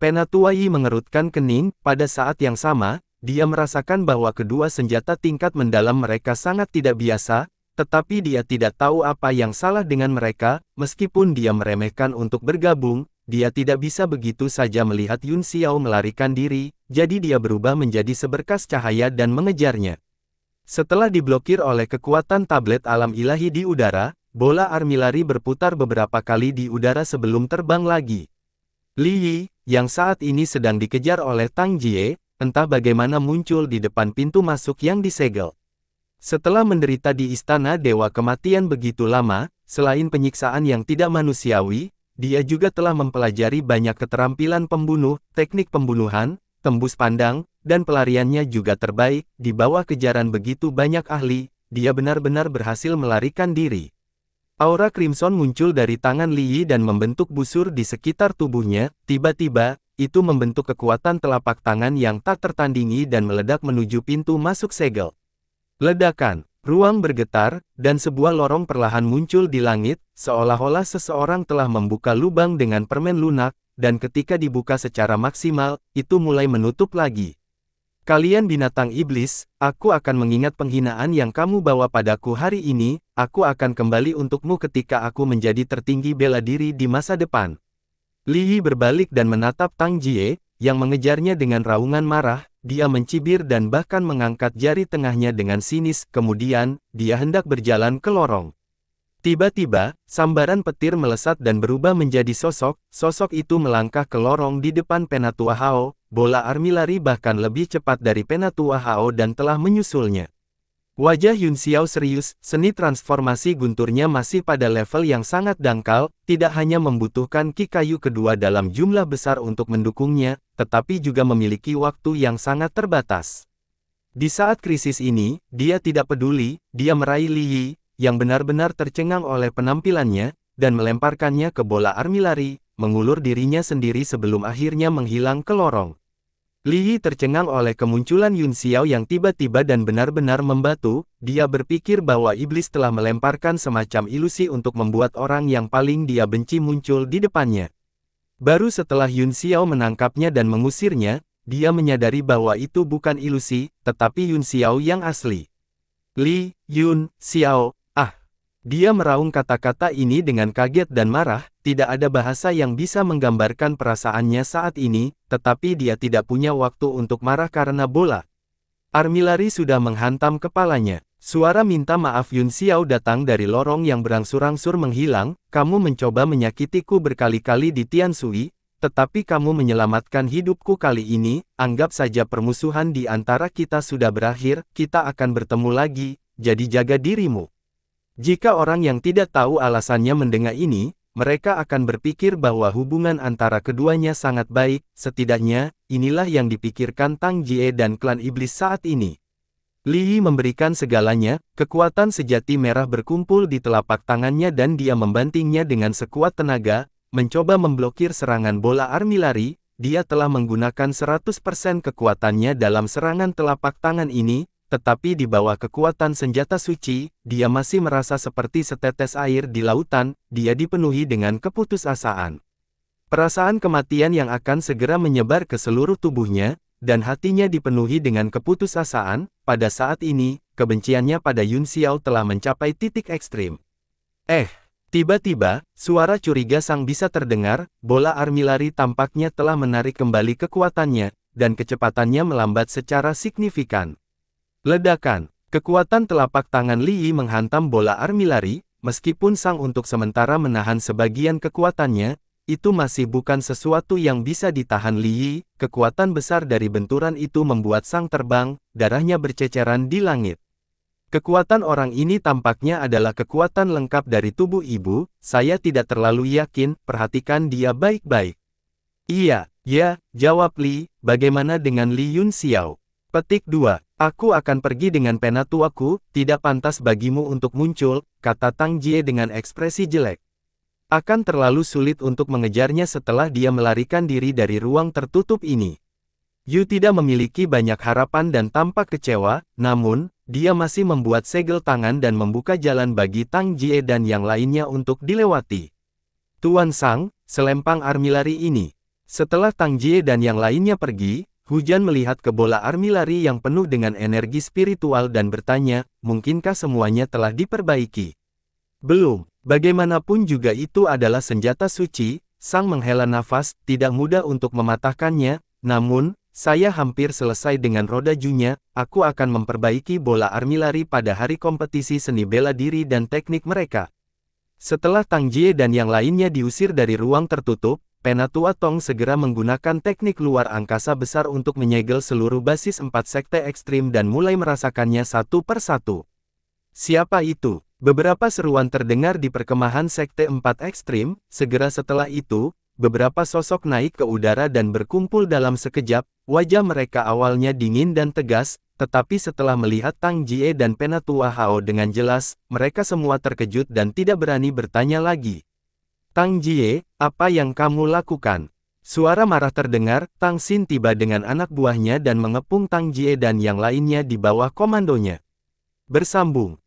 Penatua Yi mengerutkan kening, pada saat yang sama, dia merasakan bahwa kedua senjata tingkat mendalam mereka sangat tidak biasa, tetapi dia tidak tahu apa yang salah dengan mereka, meskipun dia meremehkan untuk bergabung, dia tidak bisa begitu saja melihat Yun Xiao melarikan diri, jadi dia berubah menjadi seberkas cahaya dan mengejarnya. Setelah diblokir oleh kekuatan tablet alam ilahi di udara, bola armilari berputar beberapa kali di udara sebelum terbang lagi. Li Yi, yang saat ini sedang dikejar oleh Tang Jie, entah bagaimana muncul di depan pintu masuk yang disegel. Setelah menderita di istana Dewa Kematian begitu lama, selain penyiksaan yang tidak manusiawi, dia juga telah mempelajari banyak keterampilan pembunuh, teknik pembunuhan, tembus pandang, dan pelariannya juga terbaik. Di bawah kejaran begitu banyak ahli, dia benar-benar berhasil melarikan diri. Aura Crimson muncul dari tangan Li Yi dan membentuk busur di sekitar tubuhnya, tiba-tiba, itu membentuk kekuatan telapak tangan yang tak tertandingi dan meledak menuju pintu masuk segel. Ledakan, ruang bergetar, dan sebuah lorong perlahan muncul di langit, seolah-olah seseorang telah membuka lubang dengan permen lunak, dan ketika dibuka secara maksimal, itu mulai menutup lagi. Kalian binatang iblis, aku akan mengingat penghinaan yang kamu bawa padaku hari ini, aku akan kembali untukmu ketika aku menjadi tertinggi bela diri di masa depan. Li Yi berbalik dan menatap Tang Jie, yang mengejarnya dengan raungan marah, dia mencibir dan bahkan mengangkat jari tengahnya dengan sinis, kemudian, dia hendak berjalan ke lorong. Tiba-tiba, sambaran petir melesat dan berubah menjadi sosok itu melangkah ke lorong di depan Penatua Hao, bola armilari bahkan lebih cepat dari Penatua Hao dan telah menyusulnya. Wajah Yun Xiao serius, seni transformasi gunturnya masih pada level yang sangat dangkal, tidak hanya membutuhkan ki kayu kedua dalam jumlah besar untuk mendukungnya, tetapi juga memiliki waktu yang sangat terbatas. Di saat krisis ini, dia tidak peduli, dia meraih Li Yi, yang benar-benar tercengang oleh penampilannya, dan melemparkannya ke bola armilari, mengulur dirinya sendiri sebelum akhirnya menghilang ke lorong. Li Yi tercengang oleh kemunculan Yun Xiao yang tiba-tiba dan benar-benar membatu. Dia berpikir bahwa iblis telah melemparkan semacam ilusi untuk membuat orang yang paling dia benci muncul di depannya. Baru setelah Yun Xiao menangkapnya dan mengusirnya, dia menyadari bahwa itu bukan ilusi, tetapi Yun Xiao yang asli. Li Yun Xiao, ah! Dia meraung kata-kata ini dengan kaget dan marah. Tidak ada bahasa yang bisa menggambarkan perasaannya saat ini, tetapi dia tidak punya waktu untuk marah karena bola armilari sudah menghantam kepalanya. Suara minta maaf Yun Xiao datang dari lorong yang berangsur-angsur menghilang. Kamu mencoba menyakitiku berkali-kali di Tianshui, tetapi kamu menyelamatkan hidupku kali ini. Anggap saja permusuhan di antara kita sudah berakhir, kita akan bertemu lagi, jadi jaga dirimu. Jika orang yang tidak tahu alasannya mendengar ini, mereka akan berpikir bahwa hubungan antara keduanya sangat baik. Setidaknya, inilah yang dipikirkan Tang Jie dan klan iblis saat ini. Li Yi memberikan segalanya, kekuatan sejati merah berkumpul di telapak tangannya dan dia membantingnya dengan sekuat tenaga, mencoba memblokir serangan bola armilari. Dia telah menggunakan 100% kekuatannya dalam serangan telapak tangan ini. Tetapi di bawah kekuatan senjata suci, dia masih merasa seperti setetes air di lautan. Dia dipenuhi dengan keputusasaan. Perasaan kematian yang akan segera menyebar ke seluruh tubuhnya, dan hatinya dipenuhi dengan keputusasaan. Pada saat ini, kebenciannya pada Yun Xiao telah mencapai titik ekstrim. Tiba-tiba, suara curiga sang bisa terdengar. Bola armilari tampaknya telah menarik kembali kekuatannya, dan kecepatannya melambat secara signifikan. Ledakan. Kekuatan telapak tangan Li Yi menghantam bola armilari. Meskipun sang untuk sementara menahan sebagian kekuatannya, itu masih bukan sesuatu yang bisa ditahan Li Yi. Kekuatan besar dari benturan itu membuat sang terbang, darahnya berceceran di langit. Kekuatan orang ini tampaknya adalah kekuatan lengkap dari tubuh ibu. Saya tidak terlalu yakin, perhatikan dia baik-baik. Iya, ya, jawab Li. Bagaimana dengan Li Yun Xiao? Petik 2. Aku akan pergi dengan penatuaku, tidak pantas bagimu untuk muncul, kata Tang Jie dengan ekspresi jelek. Akan terlalu sulit untuk mengejarnya setelah dia melarikan diri dari ruang tertutup ini. Yu tidak memiliki banyak harapan dan tampak kecewa, namun, dia masih membuat segel tangan dan membuka jalan bagi Tang Jie dan yang lainnya untuk dilewati. Tuan Sang, selempang armilari ini. Setelah Tang Jie dan yang lainnya pergi, Hujan melihat ke bola armilari yang penuh dengan energi spiritual dan bertanya, mungkinkah semuanya telah diperbaiki? Belum, bagaimanapun juga itu adalah senjata suci. Sang menghela nafas, tidak mudah untuk mematahkannya, namun, saya hampir selesai dengan roda Junya. Aku akan memperbaiki bola armilari pada hari kompetisi seni bela diri dan teknik mereka. Setelah Tang Jie dan yang lainnya diusir dari ruang tertutup, Penatua Tong segera menggunakan teknik luar angkasa besar untuk menyegel seluruh basis 4 sekte ekstrim dan mulai merasakannya satu persatu. Siapa itu? Beberapa seruan terdengar di perkemahan sekte 4 ekstrim. Segera setelah itu, beberapa sosok naik ke udara dan berkumpul dalam sekejap. Wajah mereka awalnya dingin dan tegas, tetapi setelah melihat Tang Jie dan Penatua Hao dengan jelas, mereka semua terkejut dan tidak berani bertanya lagi. Tang Jie, apa yang kamu lakukan? Suara marah terdengar. Tang Xin tiba dengan anak buahnya dan mengepung Tang Jie dan yang lainnya di bawah komandonya. Bersambung.